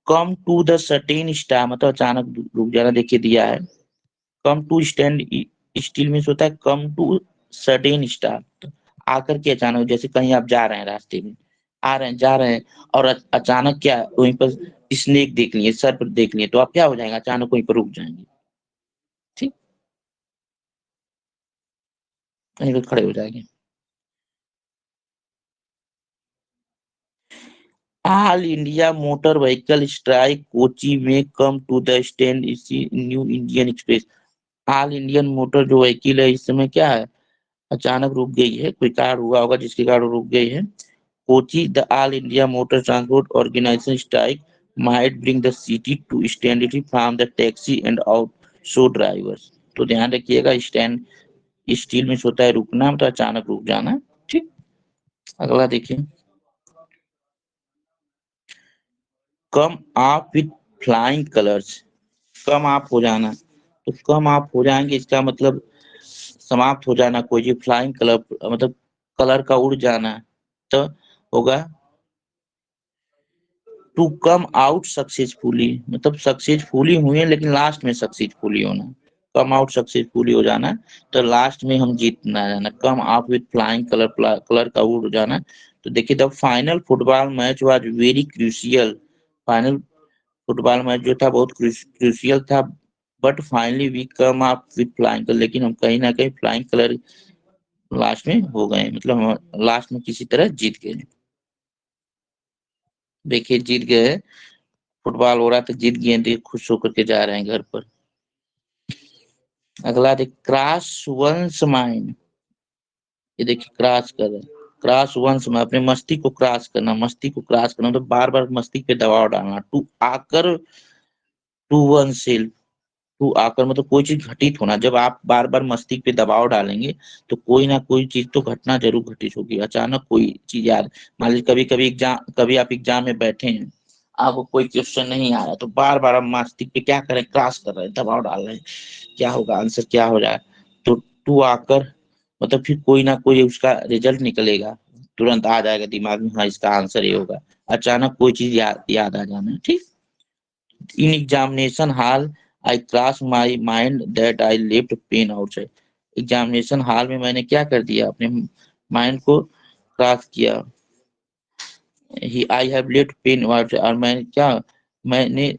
come to the certain star मतलब अचानक रुक जाना। देखिए दिया है come to stand still means होता है कम टू सर्टेन स्टार, आकर के अचानक, जैसे कहीं आप जा रहे हैं रास्ते में, आ रहे हैं जा रहे हैं और अचानक क्या वहीं पर स्नेक देख लिए, सर्प देख लिए, तो आप क्या हो जाएंगे, अचानक वहीं पर रुक जाएंगे। ठीक, कहीं पर खड़े हो जाएंगे। All India motor vehicle strike Kochi में कम टू द स्टैंड इसी new Indian express. All Indian motor जो व्हीकल है इस समय क्या है, अचानक रुक गई है, कोई कार हुआ होगा जिसके कारण रुक गई है। Kochi the all India motor transport organisation strike might bring the city to stand from the taxi and out show drivers. तो ध्यान रखिएगा, स्टैंड स्टील में होता है रुकना, मतलब अचानक रुक जाना। ठीक, अगला देखिए। कम आप विथ फ्लाइंग कलर्स, कम आप हो जाना, तो कम आप हो जाएंगे इसका मतलब समाप्त हो जाना, कोई भी फ्लाइंग कलर मतलब कलर का उड़ जाना, तो होगा टू कम आउट सक्सेसफुली, मतलब सक्सेसफुली हुए लेकिन लास्ट में सक्सेसफुली होना। कम आउट सक्सेसफुली हो जाना तो लास्ट में हम जीत ना जाना। Come out with flying colour, colour का उड़ जाना। तो देखिए the final football match was very crucial, final football match जो था बहुत क्रूशियल था। But finally we come up with flying colour, लेकिन हम कहीं ना कहीं फ्लाइंग कलर लास्ट में हो गए, मतलब हम लास्ट में किसी तरह जीत गए। देखिए जीत गए, फुटबॉल हो रहा था, जीत गए, देख खुश होकर के जा रहे हैं घर पर। अगला देख क्रॉस वंस माइंड, ये देखिए क्रॉस कर रहे हैं, क्रॉस वंस में अपने मस्ती को क्रॉस करना, मस्ती को क्रॉस करना मतलब बार बार मस्ती पे दबाव डालना। टू आकर टू वन सेल्फ, टू आकर मतलब कोई चीज घटित होना, जब आप बार बार मस्ती पे दबाव डालेंगे तो कोई ना कोई चीज तो घटना जरूर घटित होगी। अचानक कोई चीज याद, मान लीजिए कभी कभी एग्जाम, कभी आप एग्जाम में बैठे हैं, आपको कोई क्वेश्चन नहीं आ रहा तो बार बार आप मस्ती पे क्या करें, क्रॉस कर रहे हैं, दबाव डाल रहे हैं, क्या होगा आंसर क्या हो जाए। तो टू आकर मतलब फिर कोई ना कोई उसका रिजल्ट निकलेगा, तुरंत आ जाएगा दिमाग में, हाँ इसका आंसर ये होगा। अचानक कोई चीज याद आ जाना। ठीक, in examination hall I cross my mind that I left pen outside. Examination hall में मैंने क्या कर दिया, अपने माइंड को क्रॉस किया। ही आई हैव लेफ्ट पेन, और मैंने क्या, मैंने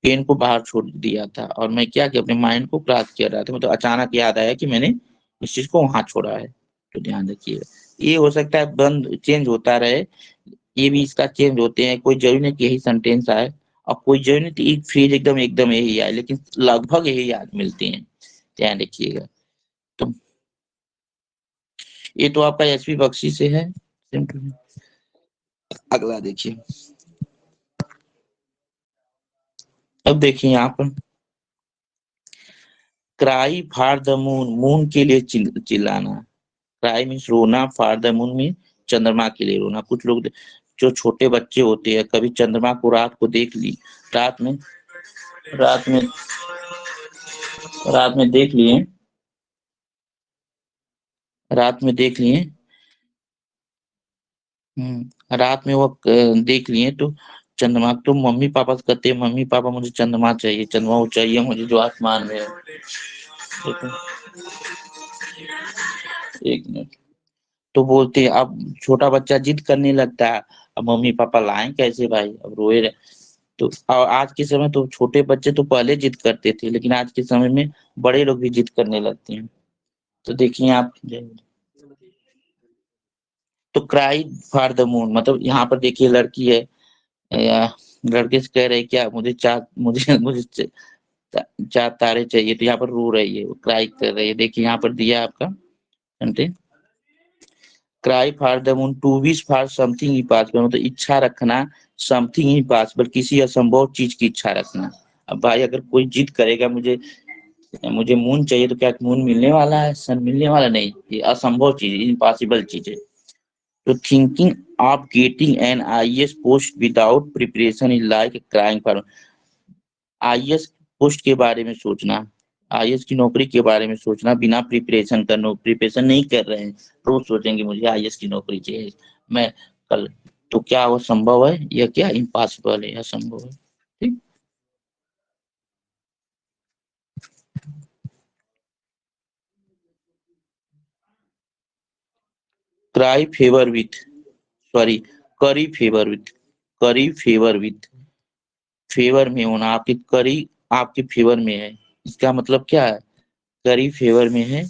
पेन को बाहर छोड़ दिया था और मैं क्या किया, अपने माइंड को क्रॉस कर रहा था, मतलब अचानक याद आया कि मैंने इस चीज को वहां छोड़ा है। तो ध्यान रखिएगा, ये हो सकता है बंद चेंज होता रहे, ये भी इसका चेंज होते हैं, कोई जरूरी नहीं कि यही सेंटेंस आए और कोई जरूरी नहीं कि एक फ्रेज एकदम एकदम यही आए, लेकिन लगभग यही याद मिलते हैं। ध्यान रखिएगा। तो ये तो आपका एसपी बख्शी से है। अगला देखिए। अब देखिए यहाँ पर cry for the moon, moon के लिए चिल्लाना। क्राई मीन्स रोना, फॉर द मून मीन चंद्रमा के लिए रोना। कुछ लोग जो छोटे बच्चे होते हैं कभी चंद्रमा को रात को देख ली, रात में रात में रात में देख लिए, रात में देख लिए, रात में वो देख लिए तो चंद्रमा, तो मम्मी पापा से कहते हैं मम्मी पापा मुझे चंद्रमा चाहिए, चंद्रमा वो चाहिए मुझे जो आसमान में है। देखो, एक मिनट। तो बोलते हैं, अब छोटा बच्चा जिद करने लगता है, अब मम्मी पापा लाएं कैसे भाई, अब रोए रहे। तो आज के समय तो छोटे बच्चे तो पहले जिद करते थे, लेकिन आज के समय में बड़े लोग भी जिद करने लगते हैं। तो देखिए आप, तो क्राई फॉर द मून मतलब यहाँ पर देखिए लड़की है, या लड़के से कह रहे क्या मुझे चार मुझे मुझे चार तारे चाहिए, तो यहाँ पर रो रही है, वो क्राई कर रही है। देखिए यहाँ पर दिया आपका content, cry for the moon to wish for something impossible, मतलब इच्छा रखना, समथिंग इम्पॉसिबल किसी असंभव चीज की इच्छा रखना। अब भाई अगर कोई जिद करेगा मुझे मुझे मून चाहिए, तो क्या मून मिलने वाला है, सन मिलने वाला नहीं, ये असंभव चीज है, इम्पॉसिबल चीज है। तो thinking of getting an IAS post without preparation is like crying for, IAS post के बारे में सोचना, आईएएस की नौकरी के बारे में सोचना बिना प्रिपरेशन का, प्रिपरेशन नहीं कर रहे हैं, रोज सोचेंगे मुझे आईएएस की नौकरी चाहिए मैं कल, तो क्या वो संभव है या क्या इम्पॉसिबल है, असंभव है। ठीक, क्राई फेवर विथ, सॉरी, करी फेवर विथ, करी फेवर विथ, फेवर में होना, आपकी करी आपके फेवर में है, इसका मतलब क्या है, करी फेवर में है,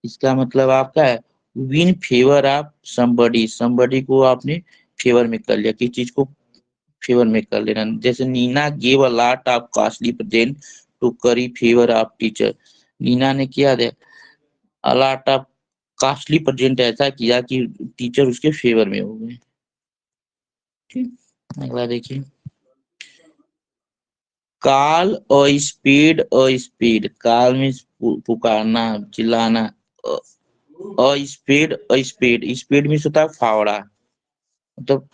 इसका मतलब आपका है win favour of somebody, somebody को आपने फेवर में कर लिया, किसी चीज को फेवर में कर लेना। जैसे Neena gave a lot of costly present to curry favour of teacher, Neena ने किया दे a lot of costly present, ऐसा किया कि टीचर उसके फेवर में हो गए। ठीक, अगला देखिए, call a speed, a speed, call में पुकारना, चिल्लाना, स्पीड, स्पीड, स्पीड मीन्स होता है फावड़ा, मतलब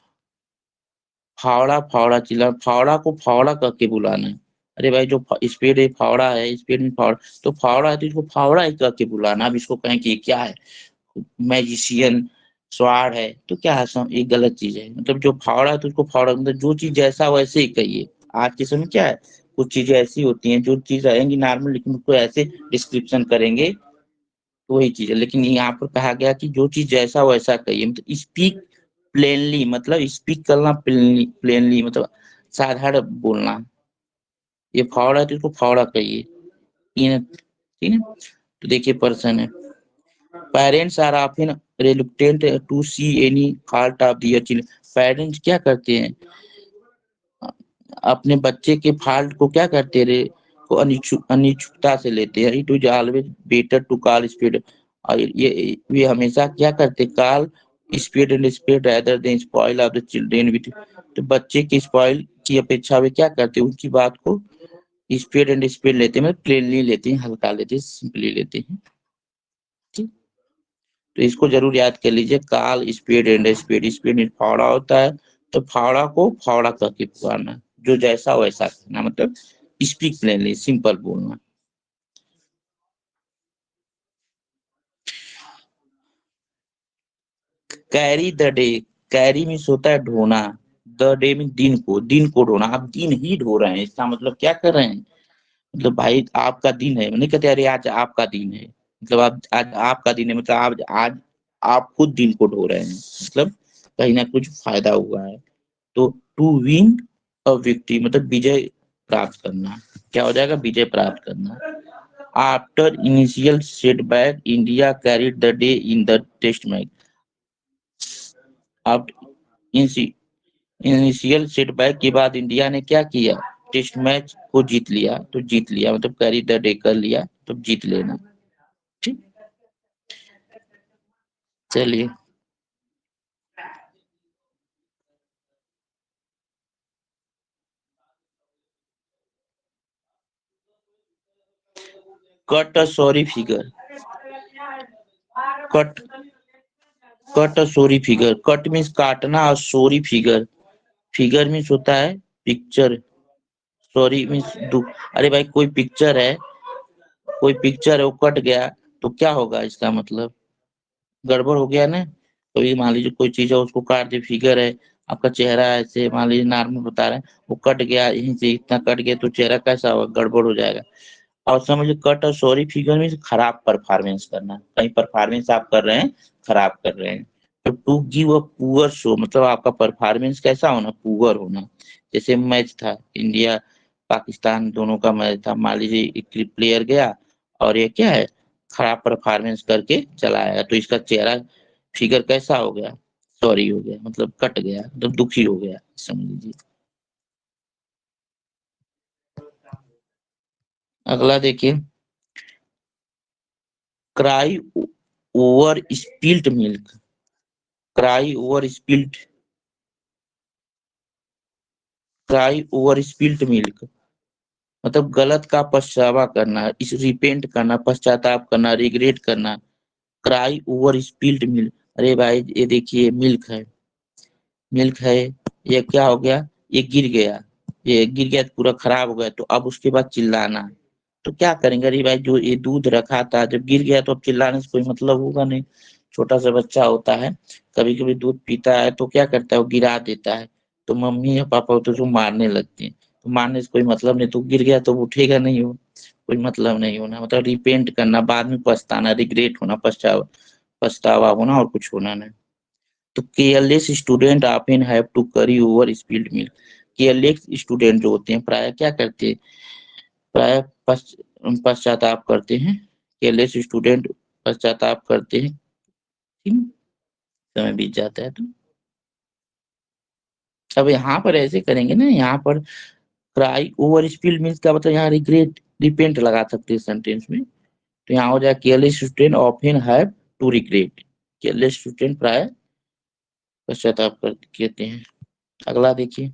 फावड़ा, फावड़ा चिल्ला, फावड़ा को फावड़ा करके बुलाना। अरे भाई जो स्पीड है फावड़ा है, स्पीड में फावड़ा, तो फावड़ा है तो इसको फावड़ा ही करके बुलाना। अब इसको कहें कि ये क्या है, मैजिशियन, स्वार है, तो क्या है, ये गलत चीज है। मतलब जो फावड़ा है तो उसको फावड़ा, मतलब जो चीज जैसा वैसे ही कहिए। आज के समय क्या है, कुछ चीजें ऐसी होती हैं जो चीज रहेंगी नॉर्मल, लेकिन उसको ऐसे डिस्क्रिप्शन करेंगे तो वही चीज है। लेकिन यहाँ पर कहा गया कि जो चीज जैसा वैसा कहिए, मतलब स्पीक प्लेनली, मतलब स्पीक करना प्लेनली, प्लेनली मतलब साधारण बोलना। ये फावड़ा है तो इसको फावड़ा कहिए, ठीक है। तो देखिए पर्सन है, parents are often reluctant to see any fault of their children, parents क्या करते हैं, अपने बच्चे के फॉल्ट को क्या करते हैं, को अनिच्छुकता से लेते हैं। It is always better to call speed, और ये हमेशा क्या करते, call speed and speed rather than spoil of the children with, तो बच्चे की स्पॉइल की अपेक्षा वे क्या करते हैं, उनकी बात को स्पीड एंड स्पीड लेते हैं, मतलब प्लेनली लेते हैं, हल्का लेते हैं, सिंपली लेते हैं। ठीक, तो इसको जरूर याद कर लीजिए, काल स्पीड एंड स्पीड, स्पीड में फावड़ा होता है, तो फावड़ा को फावड़ा करके पुकारना, जो जैसा वैसा करना, मतलब स्पीक प्लेनली, सिंपल बोलना। Carry the day, carry means होता है ढोना, द डे मीन दिन को ढोना, आप दिन ही ढो रहे हैं, इसका मतलब क्या कर रहे हैं, मतलब भाई आपका दिन है, नहीं कहते अरे आज आपका दिन है, मतलब आप आज आपका दिन है, मतलब आज आप खुद दिन को ढो रहे हैं, मतलब कहीं ना कुछ फायदा हुआ है। तो टू विन अ विक्ट्री मतलब विजय प्राप्त करना, क्या हो जाएगा, विजय प्राप्त करना। After initial setback India carried the day in the test match, after initial setback के बाद इंडिया ने क्या किया, टेस्ट मैच को जीत लिया, तो जीत लिया मतलब कैरी द डे कर लिया, तो जीत लेना। ठीक, चलिए, कट अ सॉरी फिगर, कट कट अ सॉरी फिगर, कट मीन्स काटना और सॉरी फिगर, फिगर मीन्स होता है पिक्चर, सॉरी मीन्स अरे भाई कोई पिक्चर है, कोई पिक्चर है वो कट गया तो क्या होगा, इसका मतलब गड़बड़ हो गया ना। तो ये मान लीजिए कोई चीज है उसको काट दे, फिगर है आपका चेहरा है, ऐसे मान लीजिए नॉर्मल बता रहे हैं, वो कट गया यहीं से इतना कट गया तो चेहरा कैसा होगा, गड़बड़ हो जाएगा। और समझिए कट और सॉरी फिगर में खराब परफॉर्मेंस करना, कहीं परफॉर्मेंस आप कर रहे हैं, खराब कर रहे हैं। तो to give a poor show मतलब आपका परफॉर्मेंस कैसा होना, पुअर होना। जैसे मैच था इंडिया पाकिस्तान दोनों का मैच था, मान लीजिए एक प्लेयर गया और ये क्या है खराब परफॉर्मेंस करके चला आया, तो इसका चेहरा फिगर कैसा हो गया, सॉरी हो गया, मतलब कट गया, मतलब दुखी हो गया, समझ लीजिए। अगला देखिए, cry over spilt milk, cry over spilt, cry over spilt milk मतलब गलत का पछतावा करना, इस रिपेंट करना, पश्चाताप करना, रिग्रेट करना। क्राई ओवर स्पिल्ट मिल्क, अरे भाई ये देखिए मिल्क है, मिल्क है, ये क्या हो गया, ये गिर गया, ये गिर गया तो पूरा खराब हो गया, तो अब उसके बाद चिल्लाना, तो क्या करेंगे, अरे भाई जो ये दूध रखा था जब गिर गया तो अब चिल्लाने से कोई मतलब होगा नहीं। छोटा सा बच्चा होता है, कभी कभी दूध पीता है तो क्या करता है वो गिरा देता है, तो मम्मी या पापा होते तो मारने लगते हैं, तो मारने से कोई मतलब नहीं, तो गिर गया तो उठेगा नहीं, हो कोई मतलब नहीं होना, मतलब रिपेंट करना, बाद में पछताना, रिग्रेट होना, पछतावा होना और कुछ होना नहीं। तो careless student often have to cry over spilled milk, careless student जो होते हैं प्राय क्या करते हैं, प्राय पश्चाताप करते हैं, केयरलेस स्टूडेंट पश्चाताप करते हैं, ठीक? समय बीत जाता है तो अब यहाँ पर ऐसे करेंगे ना, यहाँ पर क्राई ओवर स्पिल्ड मिल्क का मतलब यहाँ रिग्रेट रिपेंट लगा सकते हैं सेंटेंस में, तो यहाँ हो जाए careless student often have to regret, careless student प्राय पश्चाताप कर कहते हैं। अगला देखिए,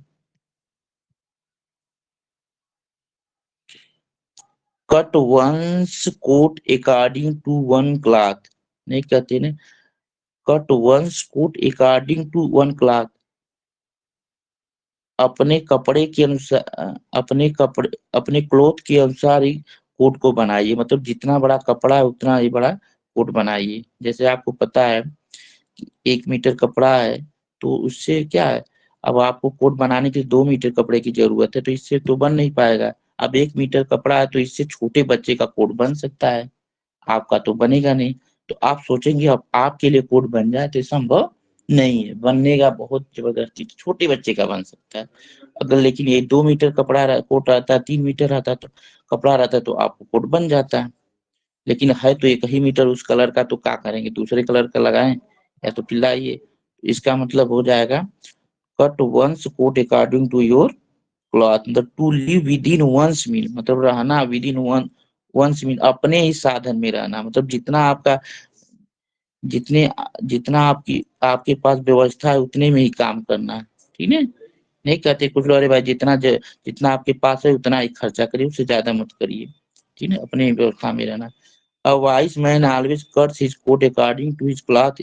cut one's coat according to one cloth, नहीं कहते ना, cut one's coat according to one cloth, अपने कपड़े के अनुसार, अपने कपड़े अपने क्लोथ के अनुसार ही कोट को बनाइए, मतलब जितना बड़ा कपड़ा है उतना ही बड़ा कोट बनाइए। जैसे आपको पता है कि 1 मीटर कपड़ा है तो उससे क्या है, अब आपको कोट बनाने के लिए 2 मीटर कपड़े की जरूरत है, तो इससे तो बन नहीं पाएगा। अब 1 मीटर कपड़ा है तो इससे छोटे बच्चे का कोट बन सकता है, आपका तो बनेगा नहीं। तो आप सोचेंगे अब आपके लिए कोट बन जाए, तो ये संभव नहीं है, बनने का बहुत जबरदस्ती छोटे बच्चे का बन सकता है। अगर लेकिन ये 2 मीटर कपड़ा कोट रहता है, 3 मीटर रहता तो कपड़ा रहता है तो आपको कोट बन जाता है। लेकिन है तो 1 ही मीटर उस कलर का, तो क्या करेंगे, दूसरे कलर का लगाएं या तो पिलाइए। इसका मतलब हो जाएगा cut one's coat according to your cloth, मतलब to live within one's mean मतलब रहना विद इन वंस मीन अपने ही साधन में रहना, मतलब जितना आपका जितने जितना आपकी आपके पास व्यवस्था है उतने में ही काम करना है, ठीक है। नहीं कहते कुछ लोग अरे भाई जितना आपके पास है उतना ही खर्चा करिए, उससे ज्यादा मत करिए, ठीक है, अपने ही व्यवस्था में रहना। A wise man always cuts his coat according to his cloth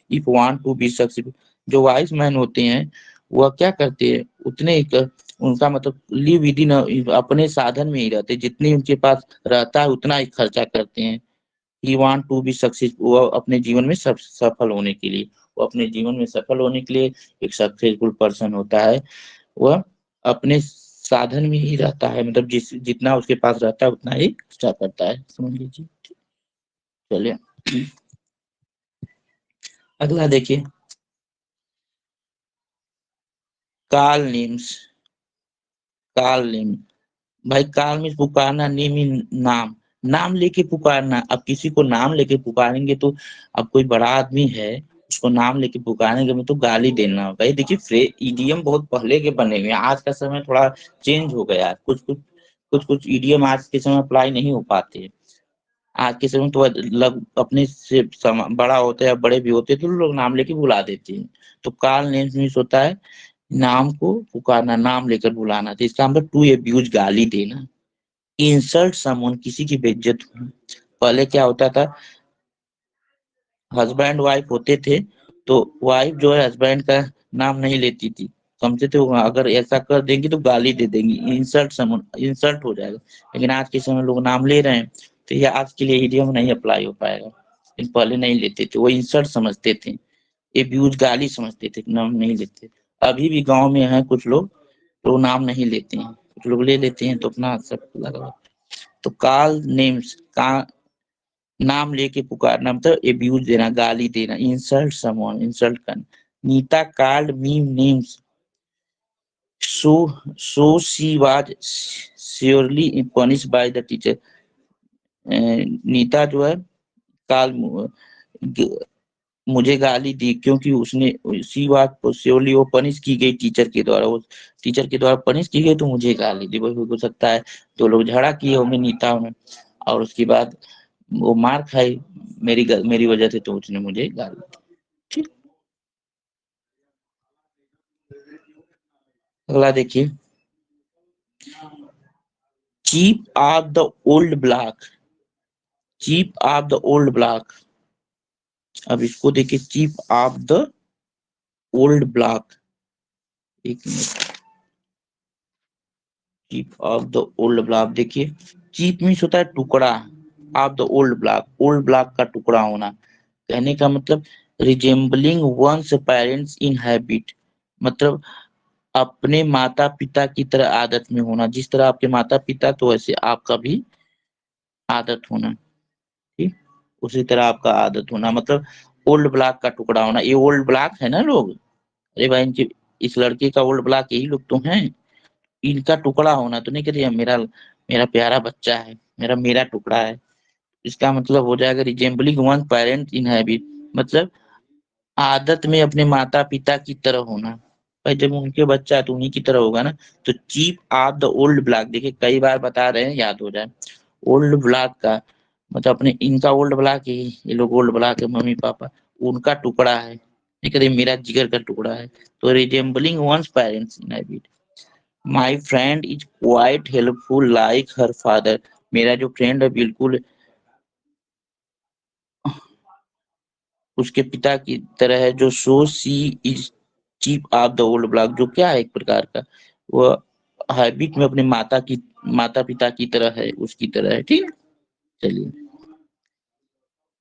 if want to be successful। जो वाइज मैन होते हैं वह क्या करते हैं उतने ही उनका मतलब लिव विद इन अपने साधन में ही रहते हैं, जितने उनके पास रहता है उतना ही खर्चा करते हैं। He want to be successful, वो अपने जीवन में सफल होने के लिए, वो अपने जीवन में सफल होने के लिए एक सक्सेसफुल पर्सन होता है, वह अपने साधन में ही रहता है, मतलब जितना उसके पास रहता है उतना ही खर्चा करता है, समझ लीजिए। चलिए अगला देखिए, काल नेम्स, काल नेम, भाई काल मीन्स पुकारना, नेम इन नाम, नाम लेके पुकारना। अब किसी को नाम लेके पुकारेंगे तो अब कोई बड़ा आदमी है उसको नाम लेके पुकारेंगे में तो गाली देना होगा। ये देखिए इडियम बहुत पहले के बने हुए हैं, आज का समय थोड़ा चेंज हो गया है, कुछ इडियम आज के समय अप्लाई नहीं हो पाते। आज के समय तो लग अपने से बड़ा होता है, बड़े भी होते हैं तो लोग नाम लेके बुला देते हैं। तो कॉल नेम्स मीन्स होता है नाम को पुकारना, नाम लेकर बुलाना, तो इसका मतलब टू अब्यूज गाली देना, इंसल्ट समवन, किसी की बेइज्जत होना। पहले क्या होता था, हस्बैंड वाइफ होते थे तो वाइफ जो है हस्बैंड का नाम नहीं लेती थी, समझते थे वो अगर ऐसा कर देंगी तो गाली दे देंगी, इंसल्ट समवन, इंसल्ट हो जाएगा। लेकिन आज के समय लोग नाम ले रहे हैं तो ये आज के लिए इडियम नहीं अप्लाई हो पाएगा, लेकिन पहले नहीं लेते थे, वो इंसल्ट समझते थे, एब्यूज गाली समझते थे, नाम नहीं लेते। अभी भी गांव में है कुछ लोग तो नाम नहीं लेते हैं, कुछ लोग ले लेते हैं तो अपना सब लगा। तो कॉल नेम्स का नाम लेके पुकारना मतलब एब्यूज देना, गाली देना, इंसल्ट समवन, इंसल्ट करना। Neeta called me names so so she was surely punished by the teacher. Neeta जो है काल मुझे गाली दी क्योंकि उसने सी बात श्योरली वो पनिश की गई टीचर के द्वारा, वो टीचर के द्वारा पनिश की गई तो मुझे गाली दी। वही हो सकता है तो लोग झगड़ा किए होंगे नीता में और उसके बाद वो मार खाई मेरी वजह से, तो उसने मुझे गाली दी। ठीक, अगला देखिए, chip of the old block, chip of the old block. अब इसको देखिए, chip of the old block, एक minute, chip of the old block देखिए, चीप मीन्स होता है टुकड़ा, of the old block, old block का टुकड़ा होना। कहने का मतलब resembling one's parents in habit, मतलब अपने माता पिता की तरह आदत में होना, जिस तरह आपके माता पिता तो वैसे आपका भी आदत होना। ठीक, उसी तरह आपका आदत होना मतलब ओल्ड ब्लॉक का टुकड़ा होना। ये ओल्ड ब्लॉक है ना लोग, अरे भाई इनकी, इस लड़के का ओल्ड ब्लॉक यही लोग तो हैं, इनका टुकड़ा होना तो नहीं कहते मेरा मेरा प्यारा बच्चा है, मेरा मेरा टुकड़ा है। इसका मतलब हो जाएगा resembling one parent in habit, मतलब आदत में अपने माता पिता की तरह होना। भाई जब उनके बच्चा है तो उन्हीं की तरह होगा ना। तो cheap of the old block, देखिए कई बार बता रहे हैं याद हो जाए। ओल्ड ब्लॉक का मतलब अपने, इनका ओल्ड ब्लॉक है, ये लोग ओल्ड ब्लॉक है मम्मी पापा, उनका टुकड़ा है, नहीं कहते मेरा जिगर का टुकड़ा है। तो resembling one's parents in habit. My friend is quite helpful like her father, मेरा जो फ्रेंड है बिल्कुल उसके पिता की तरह है। जो so she is chip of the old block, जो क्या है एक प्रकार का वो हैबिट में अपने माता पिता की तरह है, उसकी तरह है। ठीक है, चलिए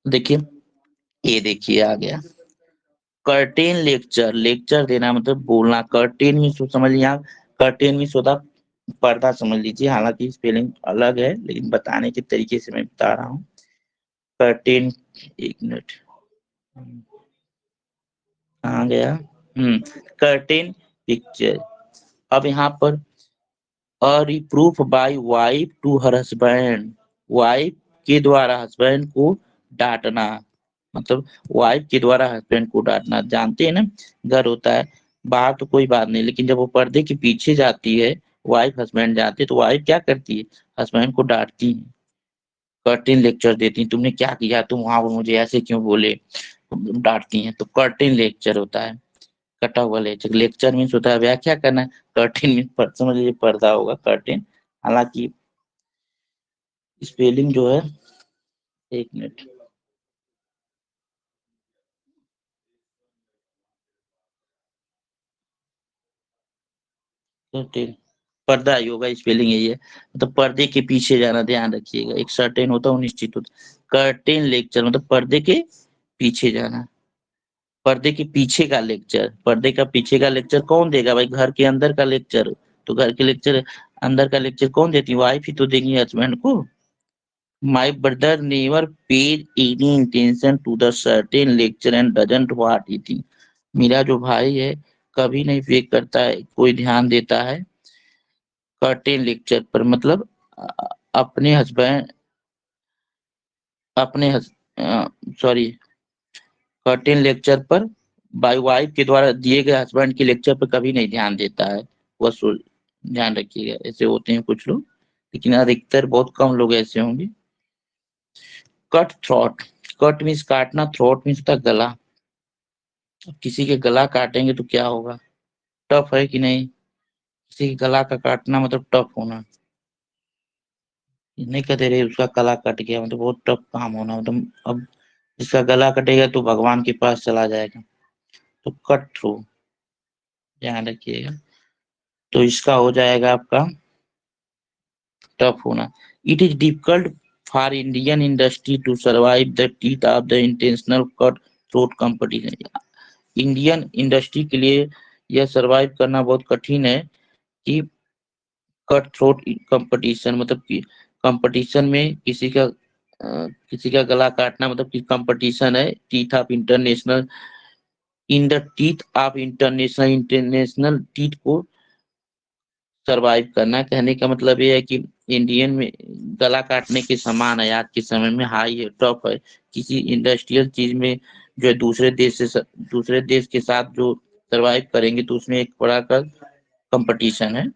देखिए, ये देखिए आ गया कर्टेन लेक्चर, लेक्चर देना मतलब बोलना। कर्टेन में समझ लिया आप, कर्टेन में होता पर्दा समझ लीजिए, हालांकि स्पेलिंग अलग है लेकिन बताने के तरीके से मैं बता रहा हूँ। कर्टेन, एक मिनट, कहाँ गया, कर्टेन पिक्चर। अब यहाँ पर a reproof by wife to her husband, wife के द्वारा हस्बैंड को डांटना, मतलब वाइफ के द्वारा हस्बैंड को डांटना। जानते हैं ना, घर होता है बाहर तो कोई बात नहीं, लेकिन जब वो पर्दे के पीछे जाती है, वाइफ हस्बैंड जाते हैं तो वाइफ क्या करती है, हस्बैंड को डांटती है, कर्टेन लेक्चर देती है, तुमने क्या किया, तुम वहां पर मुझे ऐसे क्यों बोले, डांटती हैं। तो कर्टेन लेक्चर होता है, कटा हुआ लेक्चर। लेक्चर मीन्स होता है व्याख्या करना, कर्टेन मीन्स समझ लीजिए पर्दा होगा कर्टेन। हालांकि स्पेलिंग जो है, एक मिनट, कर्टेन पर्दा ही होगा, स्पेलिंग यही है, मतलब पर्दे के पीछे जाना, ध्यान रखिएगा, एक सर्टेन होता है निश्चित होता। कर्टेन लेक्चर मतलब पर्दे के पीछे जाना, पर्दे के पीछे का लेक्चर। पर्दे का पीछे का लेक्चर कौन देगा भाई, घर के अंदर का लेक्चर तो घर के लेक्चर, अंदर का लेक्चर कौन देती है, वाइफ ही तो देगी हस्बैंड को। My brother never pays any attention to the certain lecture and doesn't what it is. मेरा जो भाई है कभी नहीं पे करता है, कोई ध्यान देता है कर्टेन लेक्चर पर, मतलब अपने हस्बैंड, अपने सॉरी, कर्टेन लेक्चर पर बाय वाइफ के द्वारा दिए गए हस्बैंड के लेक्चर पर कभी नहीं ध्यान देता है। वह ध्यान रखिएगा, ऐसे होते हैं कुछ लोग, लेकिन अधिकतर बहुत कम लोग ऐसे होंगे। कट थ्रोट, कट मीन्स काटना, थ्रोट मीन्स होता है गला। किसी के गला काटेंगे तो क्या होगा, टफ है कि नहीं, किसी के गला का काटना मतलब टफ होना। नहीं कहते रहे उसका गला कट गया, मतलब बहुत टफ काम होना, मतलब अब जिसका गला कटेगा तो भगवान के पास चला जाएगा। तो कट थ्रू ध्यान रखिएगा। तो इसका हो जाएगा आपका टफ होना। It is difficult for Indian industry to survive the teeth of the intentional cut throat competition. Indian industry के लिए यह सर्वाइव करना बहुत कठिन है कि कट थ्रोट कंपटीशन, मतलब कि कंपटीशन में किसी का गला काटना, मतलब कि कंपटीशन है teeth of international, in the teeth of international teeth को सरवाइव करना। कहने का मतलब ये है कि इंडियन में गला काटने के समान है, आज के समय में हाई है, टफ है। किसी इंडस्ट्रियल चीज में जो है दूसरे देश के साथ जो सरवाइव करेंगे तो उसमें एक बड़ा का कंपटीशन है।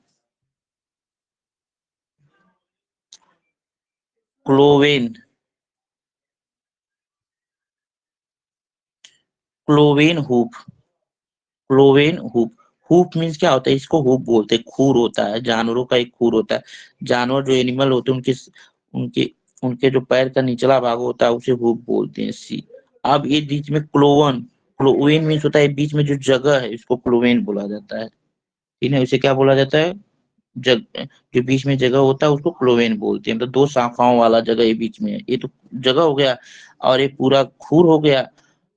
Cloven cloven hoop cloven hoop hoop means क्या होता है? इसको हुप बोलते हैं। खूर होता है, जानवरों का एक खूर होता है। जानवर जो एनिमल होते हैं उनके उनके जो पैर का निचला भाग होता है उसे हुप बोलते हैं। सी अब ये बीच में क्लोवेन मीन्स होता है बीच में जो जगह है, इसको क्लोवेन बोला जाता है। ठीक है, इसे क्या बोला जाता है? जग जो बीच में जगह होता है उसको क्लोवेन बोलते हैं। मतलब दो शाखाओं वाला जगह ये बीच में है, ये तो जगह हो गया। और ये पूरा खूर हो गया।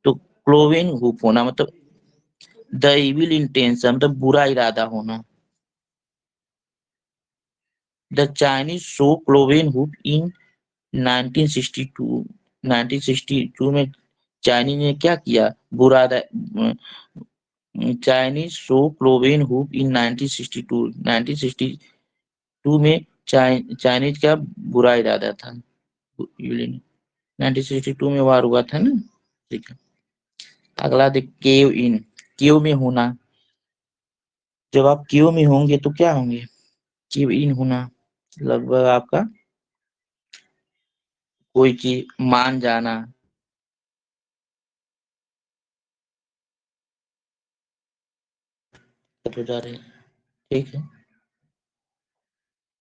तो क्लोवेन हुप होना मतलब द इविल इंटेंशन, मतलब बुरा इरादा होना। The Chinese show cloven hoop इन 1962। 1962 में चाइनीज ने क्या किया? बुरा चाइनीज शो क्लोवेन हुप इन 1962। 1962 में चाइनीज का बुरा इरादा था। 1962 में वार हुआ था ना। ठीक है, अगला देख केव इन। केव में होना, जब आप केव में होंगे तो क्या होंगे? केव इन होना लगभग आपका कोई चीज मान जाना। हो जा रहे हैं, ठीक है।